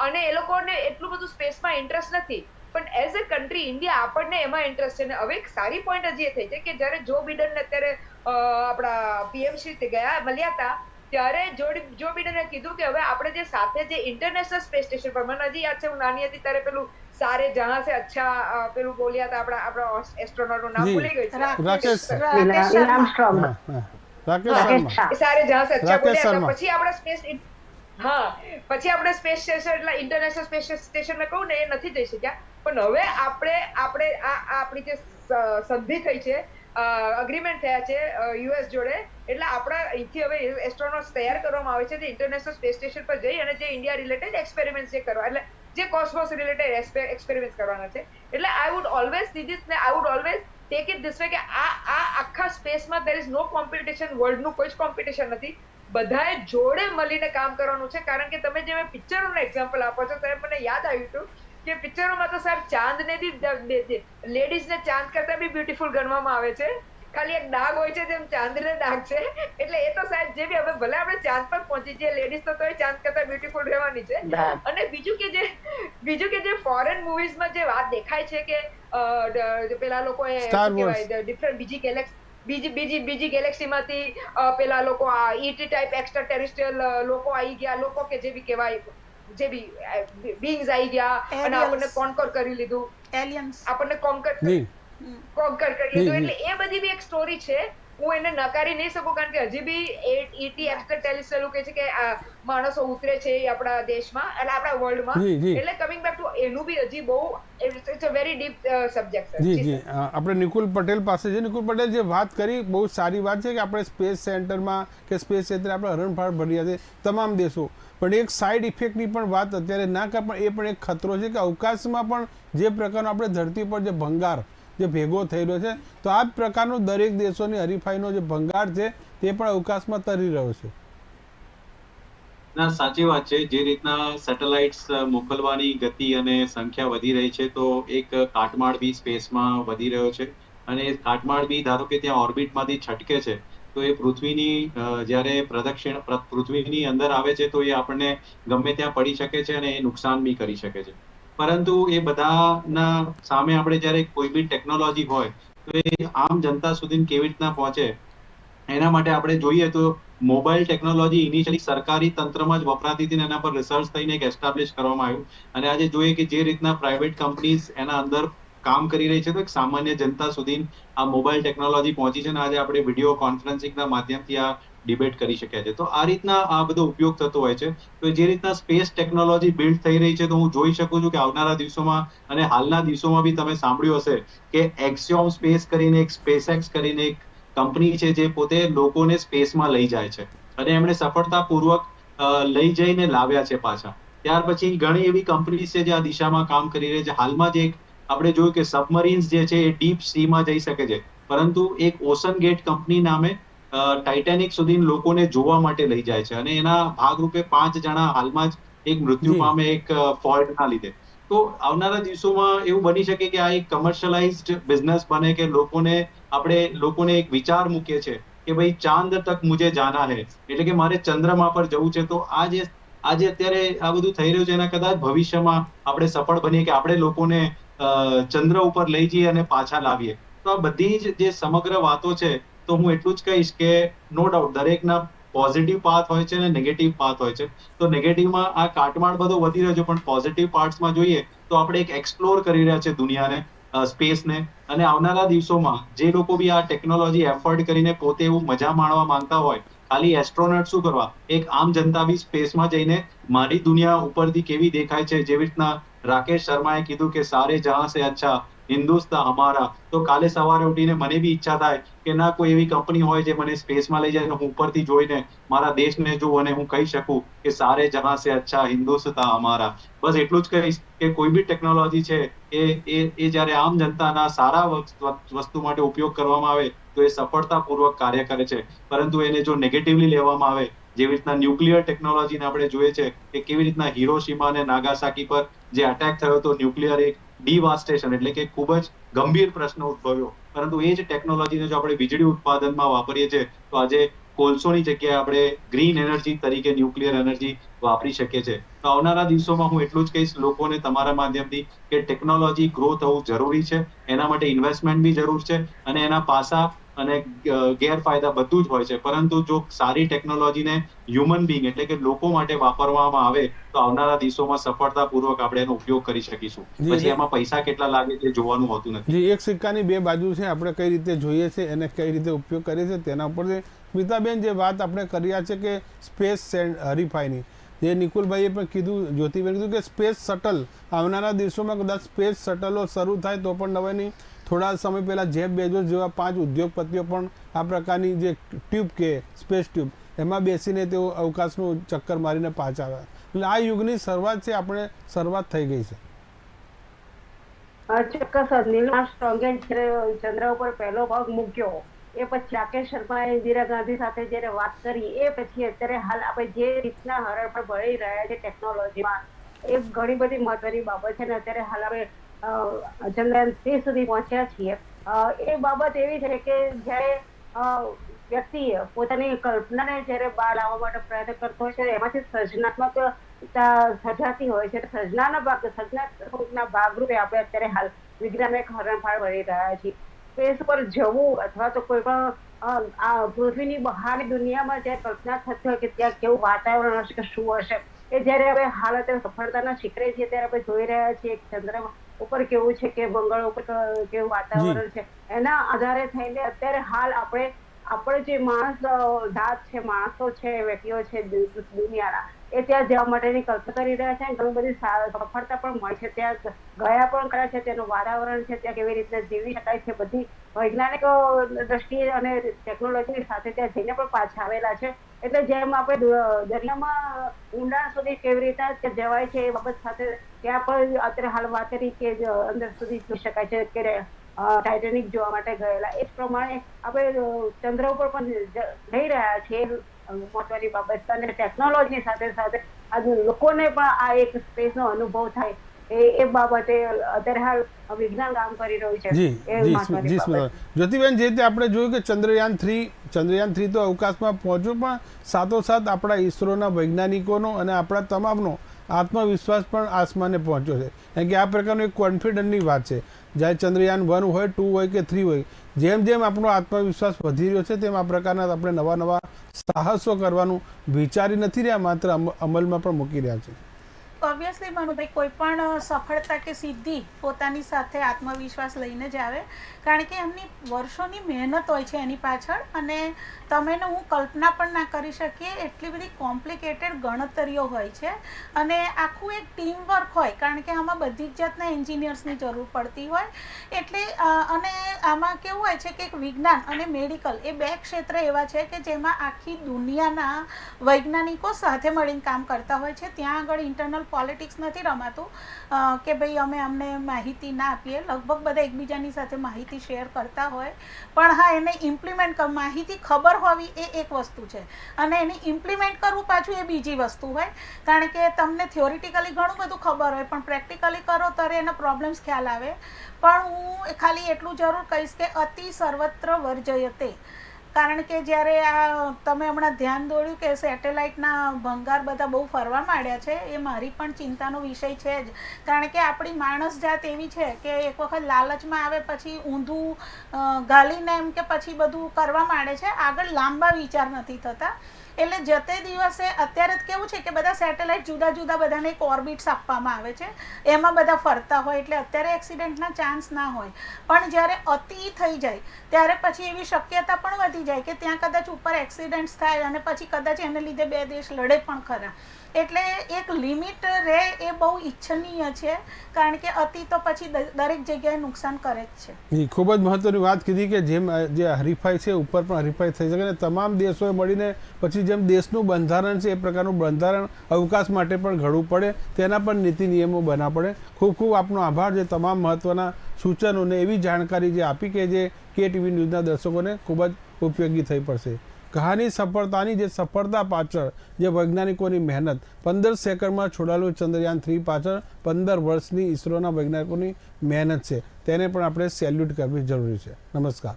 અને એ લોકોને એટલું બધું સ્પેસમાં એમાં ઇન્ટરેસ્ટ નથી, પણ એઝ અ કન્ટ્રી ઇન્ડિયા આપણને એમાં ઇન્ટરેસ્ટ છે. અને હવે એક સારી પોઈન્ટ હજી એ થઈ છે કે જ્યારે જો બિડન અત્યારે આપણા પીએમ શ્રી મળ્યા હતા, ત્યારે જો બિડને કીધું કે હવે આપણે જે સાથે જે ઇન્ટરનેશનલ સ્પેસ સ્ટેશન પર, મને હજી યાદ છે હું નાની હતી ત્યારે પેલું સારે જહાં સે અચ્છા પેલું બોલ્યા હતા આપણા એસ્ટ્રોનોટ નું નામ જી. ભૂલી ગઈ છું. રાકેશ રાકેશ શર્મા. આર્મસ્ટ્રોંગ, હા, હા. રાકેશ શર્મા શાહ. સારે જહાં સે અચ્છા રાકેશ બોલ્યા હતા. શર્મા. પછી આપણે પછી આપણે સ્પેસ સ્ટેશન એટલે ઇન્ટરનેશનલ સ્પેસ સ્ટેશન મેં કહું ને એ નથી જઈ શક્યા. પણ હવે આપણે આપણી જે સંધિ થઈ છે, અગ્રીમેન્ટ થયા છે યુએસ જોડે, એટલે આપણા અહીંથી હવે એસ્ટ્રોનોટ્સ તૈયાર કરવામાં આવે છે જે ઇન્ટરનેશનલ સ્પેસ સ્ટેશન પર જઈ અને જે ઇન્ડિયા રિલેટેડ એક્સપેરિમેન્ટ જે કરવા, એટલે જે કોસ્મોસ રિલેટેડ એક્સપેરિમેન્ટ કરવાના છે. એટલે I would always see this ને I would always take it this way કે આ આખા સ્પેસમાં દેર ઇઝ નો કોમ્પિટિશન, વર્લ્ડનું કોઈ જ કોમ્પિટિશન નથી. બધાએ જોડે મળીને કામ કરવાનું છે. કારણ કે તમે જે પિક્ચરોનું એક્ઝામ્પલ આપો છો, ત્યારે મને યાદ આવ્યું હતું કે પિક્ચરોમાં તો સાહેબ ચાંદને બી લેડીઝને ચાંદ કરતા બી બ્યુટીફુલ ગણવામાં આવે છે. ખાલી એક ડાઘ હોય છે જેમ ચાંદને ડાઘ છે. એટલે એ તો સાહેબ જે બી હવે ભલે આપણે ચાંદ પર પહોંચી જઈએ, લેડીઝ તો તોય ચાંદ કરતા બ્યુટીફુલ રહેવાની છે. અને બીજું કે જે ફોરેન મૂવીઝમાં જે વાત દેખાય છે કે પેલા લોકોએ ડિફરન્ટ બીજી ગેલેક્સીમાંથી પેલા લોકો આ ઈટી ટાઈપ એક્સ્ટ્રા ટેરેસ્ટ્રીયલ લોકો આવી ગયા, લોકો કે જે બી કહેવાય જે બી બીંગ્સ આવી ગયા અને આપણને કોન્કર કરી લીધું, એલિયન્સ આપણને કોન્કર જી કરી લીધું. એટલે એ બધી બી એક સ્ટોરી છે. હું એને નકારી નહીં શકું કારણ કે હજી બી ઈટી એક્સ્ટ્રા ટેરેસ્ટ્રીયલ કે છે કે માણસો ઉતરે છે આપણા દેશમાં એટલે આપણા વર્લ્ડમાં. એટલે કમિંગ બેક ટુ એનું બી હજી બહુ it's a very deep subject છે. જી આપણે નિકુલ પટેલ પાસે છે. નિકુલ પટેલ જે વાત કરી બહુ સારી વાત છે કે આપણે સ્પેસ સેન્ટરમાં કે સ્પેસ ક્ષેત્રે આપણે હરણફાળ ભર્યા છે તમામ દેશો, પણ એક સાઇડ ઇફેક્ટની પણ વાત અત્યારે ના કર, પણ એ પણ એક ખતરો છે કે અવકાશમાં પણ જે પ્રકારનો આપણે ધરતી પર જે ભંગાર જે ભેગો થઈ રહ્યો છે, તો આ જ પ્રકારનું દરેક દેશોની હરીફાઈનો જે ભંગાર છે તે પણ અવકાશમાં તરી રહ્યો છે. ના, સાચી વાત છે. જે રીતના સેટેલાઇટ્સ મોકલવાની ગતિ અને સંખ્યા વધી રહી છે, તો એક કાટમાળ બી સ્પેસમાં વધી રહ્યો છે. અને એ કાટમાળ બી ધારો કે ત્યાં ઓર્બિટમાંથી છટકે છે, તો એ પૃથ્વીની જ્યારે પૃથ્વીની અંદર આવે છે, તો એ આપણને ગમે ત્યાં પડી શકે છે અને એ નુકસાન બી કરી શકે છે. પરંતુ એ બધાના સામે આપણે જ્યારે કોઈ બી ટેકનોલોજી હોય તો એ આમ જનતા સુધી કેવી રીતના પહોંચે, એના માટે આપણે જોઈએ તો મોબાઈલ ટેકનોલોજી ઇનિશિયલી સરકારી તંત્રમાં જ વપરાતી હતી, એના પર રિસર્ચ થઈને એક એસ્ટાબ્લિશ કરવામાં આવ્યું. અને આજે જોઈએ કે જે રીતના પ્રાઇવેટ કંપનીઝ એના અંદર કામ કરી રહી છે, તો એક સામાન્ય જનતા સુધી આ મોબાઈલ ટેકનોલોજી પહોંચી છે. અને આજે આપણે વિડીયો કોન્ફરન્સિંગના માધ્યમથી આ ડિબેટ કરી શક્યા છે. તો આ રીતના આ બધો ઉપયોગ થતો હોય છે. તો જે રીતના સ્પેસ ટેકનોલોજી બિલ્ડ થઈ રહી છે, તો હું જોઈ શકું છું કે આવનારા દિવસોમાં અને હાલના દિવસોમાં બી તમે સાંભળ્યું હશે કે એક્સિયોમ સ્પેસ કરીને એક સ્પેસએક્સ કરીને એક કંપની છે જે પોતે લોકોને સ્પેસમાં લઈ જાય છે અને એમણે સફળતાપૂર્વક લઈ જઈને લાવ્યા છે પાછા. ત્યાર પછી ઘણી એવી કંપનીઝ છે જે આ દિશામાં કામ કરી રહી છે. હાલમાં જે આપણે જોયું કે સબમરીન્સ જે છે એ ડીપ સીમાં જઈ શકે છે, પરંતુ એક ઓશન ગેટ કંપની નામે ટાઇટેનિક સુધી લોકોને જોવા માટે લઈ જાય છે અને એના ભાગરૂપે 5 જણા હાલમાં જ એક મૃત્યુ પામે એક ફોલ્ટના લીધે. તો આવનારા દિવસોમાં એવું બની શકે કે આ એક કમર્શિયલાઇઝ્ડ બિઝનેસ બને કે લોકોને એક વિચાર મૂકે છે કે ભાઈ ચાંદ તક મુજે જાના હૈ, એટલે કે મારે ચંદ્રમા પર જવું છે. તો આજે અત્યારે આ બધું થઈ રહ્યું છે, એના કદાચ ભવિષ્યમાં આપણે સફળ બનીએ કે આપણે લોકોને ચંદ્ર ઉપર લઈ જઈએ અને પાછા લાવીએ. તો આ બધી જ જે સમગ્ર વાતો છે, તો હું એટલું જ કહીશ કે નો ડાઉટ દરેકના પોઝિટિવ પાથ હોય છે અને નેગેટિવ પાથ હોય છે. તો નેગેટિવમાં આ કાટમાળ બધો વધી રહ્યો છે, પણ પોઝિટિવ પાર્ટ્સમાં જોઈએ તો આપણે એક એક્સપ્લોર કરી રહ્યા છે દુનિયાને, સ્પેસને. અને આવનારા દિવસોમાં જે લોકો બી આ ટેકનોલોજી એફોર્ડ કરીને પોતે એવું મજા માણવા માંગતા હોય, ખાલી એસ્ટ્રોનોટ શું કરવા, એક આમ જનતા બી સ્પેસમાં જઈને મારી દુનિયા ઉપરથી કેવી દેખાય છે, જેવી રીતના રાકેશ શર્માએ કીધું કે સારે જહાં સે અચ્છા હિન્દુસ્તાન હમારા. તો કાલે સવારે ઉઠીને મને બી ઈચ્છા થાય કે ના કોઈ એવી કંપની હોય જે મને સ્પેસમાં લઈ જાય, હું ઉપરથી જોઈને મારા દેશને જોઉં અને હું કહી શકું કે સારે જહાં સે અચ્છા હિન્દુસ્તાન હમારા. બસ એટલું જ કહીશ કે કોઈ બી ટેકનોલોજી છે એ જ્યારે આમ જનતાના સારા વસ્તુ માટે ઉપયોગ કરવામાં આવે તો એ સફળતાપૂર્વક કાર્ય કરે છે. પરંતુ એને જો નેગેટિવલી લેવામાં આવે, જેવી રીતના ન્યુક્લિયર ટેકનોલોજીને આપણે જોઈએ છે કે કેવી રીતના હિરોશીમા અને નાગાસાકી પર જે અટેક થયો હતો, ન્યુક્લિયર એક ડિવાસ્ટેશન એટલે કે ખૂબ જ ગંભીર પ્રશ્ન ઉદ્ભવ્યો. પરંતુ એ જ ટેકનોલોજીને જો આપણે વીજળી ઉત્પાદનમાં વાપરીએ છીએ તો આજે કોલસોની જગ્યાએ આપણે ગ્રીન એનર્જી તરીકે ન્યુક્લિયર એનર્જી વાપરી શકીએ છીએ. તો આવનારા દિવસોમાં હું એટલું જ કહીશ લોકોને તમારા માધ્યમથી કે ટેકનોલોજી ગ્રો થવું જરૂરી છે, એના માટે ઇન્વેસ્ટમેન્ટ બી જરૂર છે અને એના પાસા અને ગેરફાયદા બધું જ હોય છે. પરંતુ જો સારી ટેકનોલોજીને હ્યુમન બિંગ એટલે કે લોકો માટે વાપરવામાં આવે તો આવનારા દિવસોમાં સફળતાપૂર્વક આપણે એનો ઉપયોગ કરી શકીશું. પછી એમાં પૈસા કેટલા લાગે તે જોવાનું હોતું નથી. જી, એક સિક્કાની બે બાજુ છે. આપણે કઈ રીતે જોઈએ છે એને કઈ રીતે ઉપયોગ કરીએ છીએ તેના ઉપર છે. સ્મિતાબેન, જે વાત આપણે કર્યા છે કે સ્પેસ હરીફાઈની, જે નિકુલભાઈએ પણ કીધું, જ્યોતિબેન કીધું કે સ્પેસ શટલ આવનારા દિવસોમાં કદાચ સ્પેસ શટલો શરૂ થાય તો પણ નવાઈ નહીં. થોડા સમય પહેલાં જેફ બેઝોસ જેવા 5 ઉદ્યોગપતિઓ પણ આ પ્રકારની જે ટ્યુબ કે સ્પેસ ટ્યુબ એમાં બેસીને તેઓ અવકાશનું ચક્કર મારીને પાછા આવ્યા. એટલે આ યુગની શરૂઆત છે, આપણે શરૂઆત થઈ ગઈ છે. ચોક્કસ. નીલ આર્મસ્ટ્રોંગે ચંદ્ર ઉપર પહેલો પગ મૂક્યો, એ પછી રાકેશ શર્માએ ઇન્દિરા ગાંધી સાથે જયારે વાત કરી, એ પછી અત્યારે હાલ આપણે જે રીતના હરણ પર ભળી રહ્યા છે ટેકનોલોજીમાં, એ ઘણી બધી મહત્વની બાબત છે. ને અત્યારે હાલ આપણે ચંદ્રયાન 3 સુધી પહોંચ્યા છીએ. એ બાબત એવી છે કે જયારે વ્યક્તિ પોતાની કલ્પનાને જયારે બહાર લાવવા માટે પ્રયત્ન કરતો હોય છે, એમાંથી સર્જનાત્મકતા સર્જાતી હોય છે. સર્જનાત્મકના ભાગરૂપે આપણે અત્યારે હાલ વિજ્ઞાન એક હરણફાળ ભરી રહ્યા છીએ. સ્પેસ પર જવું અથવા તો કોઈ પણ આ પૃથ્વીની બહારની દુનિયામાં જયારે કલ્પના થતી હોય કે ત્યાં કેવું વાતાવરણ હશે કે શું હશે, એ જયારે આપણે હાલ અત્યારે સફળતાના શિખરે છીએ ત્યારે આપણે જોઈ રહ્યા છીએ ચંદ્ર ઉપર કેવું છે કે મંગળ ઉપર કેવું વાતાવરણ છે. એના આધારે થઈને અત્યારે હાલ આપણે જે માણસ જાત છે, માણસો છે, વ્યક્તિઓ છે દુનિયાના, એ ત્યાં જવા માટેની કલ્પના કરી રહ્યા છે. ઘણી બધી સફળતા પણ મળી છે, ત્યાં ગયા પણ કર્યા છે. તેનું વાતાવરણ છે, ત્યાં કેવી રીતે જીવી શકાય છે, બધી વૈજ્ઞાનિક દ્રષ્ટિએ અને ટેકનોલોજીની સાથે ત્યાં જઈને પણ પાછા આવેલા છે. એટલે જેમ આપણે દરિયામાં ઊંડાણ સુધી કેવી રીતે જવાય છે એ બાબત સાથે ત્યાં પણ અત્યારે હાલ વાત કરી કે અંદર સુધી જોઈ શકાય છે કે ટાઇટેનિક જોવા માટે ગયેલા. એ જ પ્રમાણે આપણે ચંદ્ર ઉપર પણ જઈ રહ્યા છીએ. મહત્વની બાબત અને ટેકનોલોજીની સાથે સાથે આજે લોકોને પણ આ એક સ્પેસનો અનુભવ થાય એ બાબતે અત્યારે હાલ વિજ્ઞાન કામ કરી રહ્યું છે. જ્યોતિબેન, જે રીતે આપણે જોયું કે ચંદ્રયાન 3 તો અવકાશમાં પહોંચ્યું, પણ સાથોસાથ આપણા ઈસરોના વૈજ્ઞાનિકોનો અને આપણા તમામનો આત્મવિશ્વાસ પણ આસમાને પહોંચ્યો છે. કારણ કે આ પ્રકારનો એક કોન્ફિડન્ટની વાત છે. જ્યારે ચંદ્રયાન 1 હોય, 2 હોય કે 3 હોય, જેમ જેમ આપણો આત્મવિશ્વાસ વધી રહ્યો છે તેમ આ પ્રકારના આપણે નવા સાહસો કરવાનું વિચારી નથી રહ્યા, માત્ર અમલમાં પણ મૂકી રહ્યા છે. ઓબ્વિયસલી મનુભાઈ, કોઈ પણ સફળતા કે સિદ્ધિ પોતાની સાથે આત્મવિશ્વાસ લઈને જ આવે, કારણ કે એમની વર્ષોની મહેનત હોય છે એની પાછળ. અને તમે ને હું કલ્પના પણ ના કરી શકીએ એટલી બધી કોમ્પ્લિકેટેડ ગણતરીઓ હોય છે અને આખું એક ટીમ વર્ક હોય, કારણ કે આમાં બધી જ જાતના એન્જિનિયર્સની જરૂર પડતી હોય. એટલે અને આમાં કેવું હોય છે કે એક વિજ્ઞાન અને મેડિકલ એ બે ક્ષેત્ર એવા છે કે જેમાં આખી દુનિયાના વૈજ્ઞાનિકો સાથે મળીને કામ કરતા હોય છે. ત્યાં આગળ ઇન્ટરનલ પોલિટિક્સ નથી રમાતું કે ભાઈ અમને માહિતી ના આપીએ. લગભગ બધા એકબીજાની સાથે માહિતી શેર કરતા હોય, પણ હા, એને ઇમ્પ્લિમેન્ટ માહિતી ખબર હોવી એ એક વસ્તુ છે અને એને ઇમ્પ્લિમેન્ટ કરવું પાછું એ બીજી વસ્તુ હોય. કારણ કે તમને થિયોરિટિકલી ઘણું બધું ખબર હોય, પણ પ્રેક્ટિકલી કરો ત્યારે એના પ્રોબ્લેમ્સ ખ્યાલ આવે. પણ હું ખાલી એટલું જરૂર કહીશ કે અતિ સર્વત્ર વર્જયતે. કારણ કે જ્યારે આ તમે હમણાં ધ્યાન દોર્યું કે સેટેલાઇટના ભંગાર બધા બહુ ફરવા માંડ્યા છે, એ મારી પણ ચિંતાનો વિષય છે જ. કારણ કે આપણી માણસ જાત એવી છે કે એક વખત લાલચમાં આવે પછી ઊંધું ગાલીને એમ કે પછી બધું કરવા માંડે છે, આગળ લાંબા વિચાર નથી થતા. એટલે જતે દિવસે અત્યારે જ કેવું છે કે બધા સેટેલાઇટ જુદા જુદા બધાને એક ઓર્બિટ્સ આપવામાં આવે છે, એમાં બધા ફરતા હોય, એટલે અત્યારે એક્સિડન્ટના ચાન્સ ના હોય. પણ જ્યારે અતિ થઈ જાય ત્યારે પછી એવી શક્યતા પણ વધી જાય કે ત્યાં કદાચ ઉપર એક્સિડન્ટ્સ થાય અને પછી કદાચ એને લીધે બે દેશ લડે પણ ખરા. એટલે એક લિમિટ રહે એ બહુ ઈચ્છનીય છે, કારણ કે અતિ તો પછી દરેક જગ્યાએ નુકસાન કરે જ છે. ખૂબ જ મહત્વની વાત કીધી કે જેમ જે હરીફાઈ છે ઉપર પણ હરીફાઈ થઈ શકે, અને તમામ દેશોએ મળીને પછી જેમ દેશનું બંધારણ છે એ પ્રકારનું બંધારણ અવકાશ માટે પણ ઘડવું પડે, તેના પણ નીતિ નિયમો બનાવવા પડે. ખૂબ ખૂબ આપનો આભાર, જે તમામ મહત્વના સૂચનોને એવી જાણકારી જે આપી કે જે KTV ન્યૂઝના દર્શકોને ખૂબ જ ઉપયોગી થઈ પડશે. કહાની સફળતાની, જે સફળતા પાછળ જે વૈજ્ઞાનિકોની મહેનત, 15 સેકન્ડમાં છોડાયેલું ચંદ્રયાન 3 પાછળ 15 વર્ષની ઈસરોના વૈજ્ઞાનિકોની મહેનત છે, તેને પણ આપણે સેલ્યુટ કરવી જરૂરી છે. નમસ્કાર.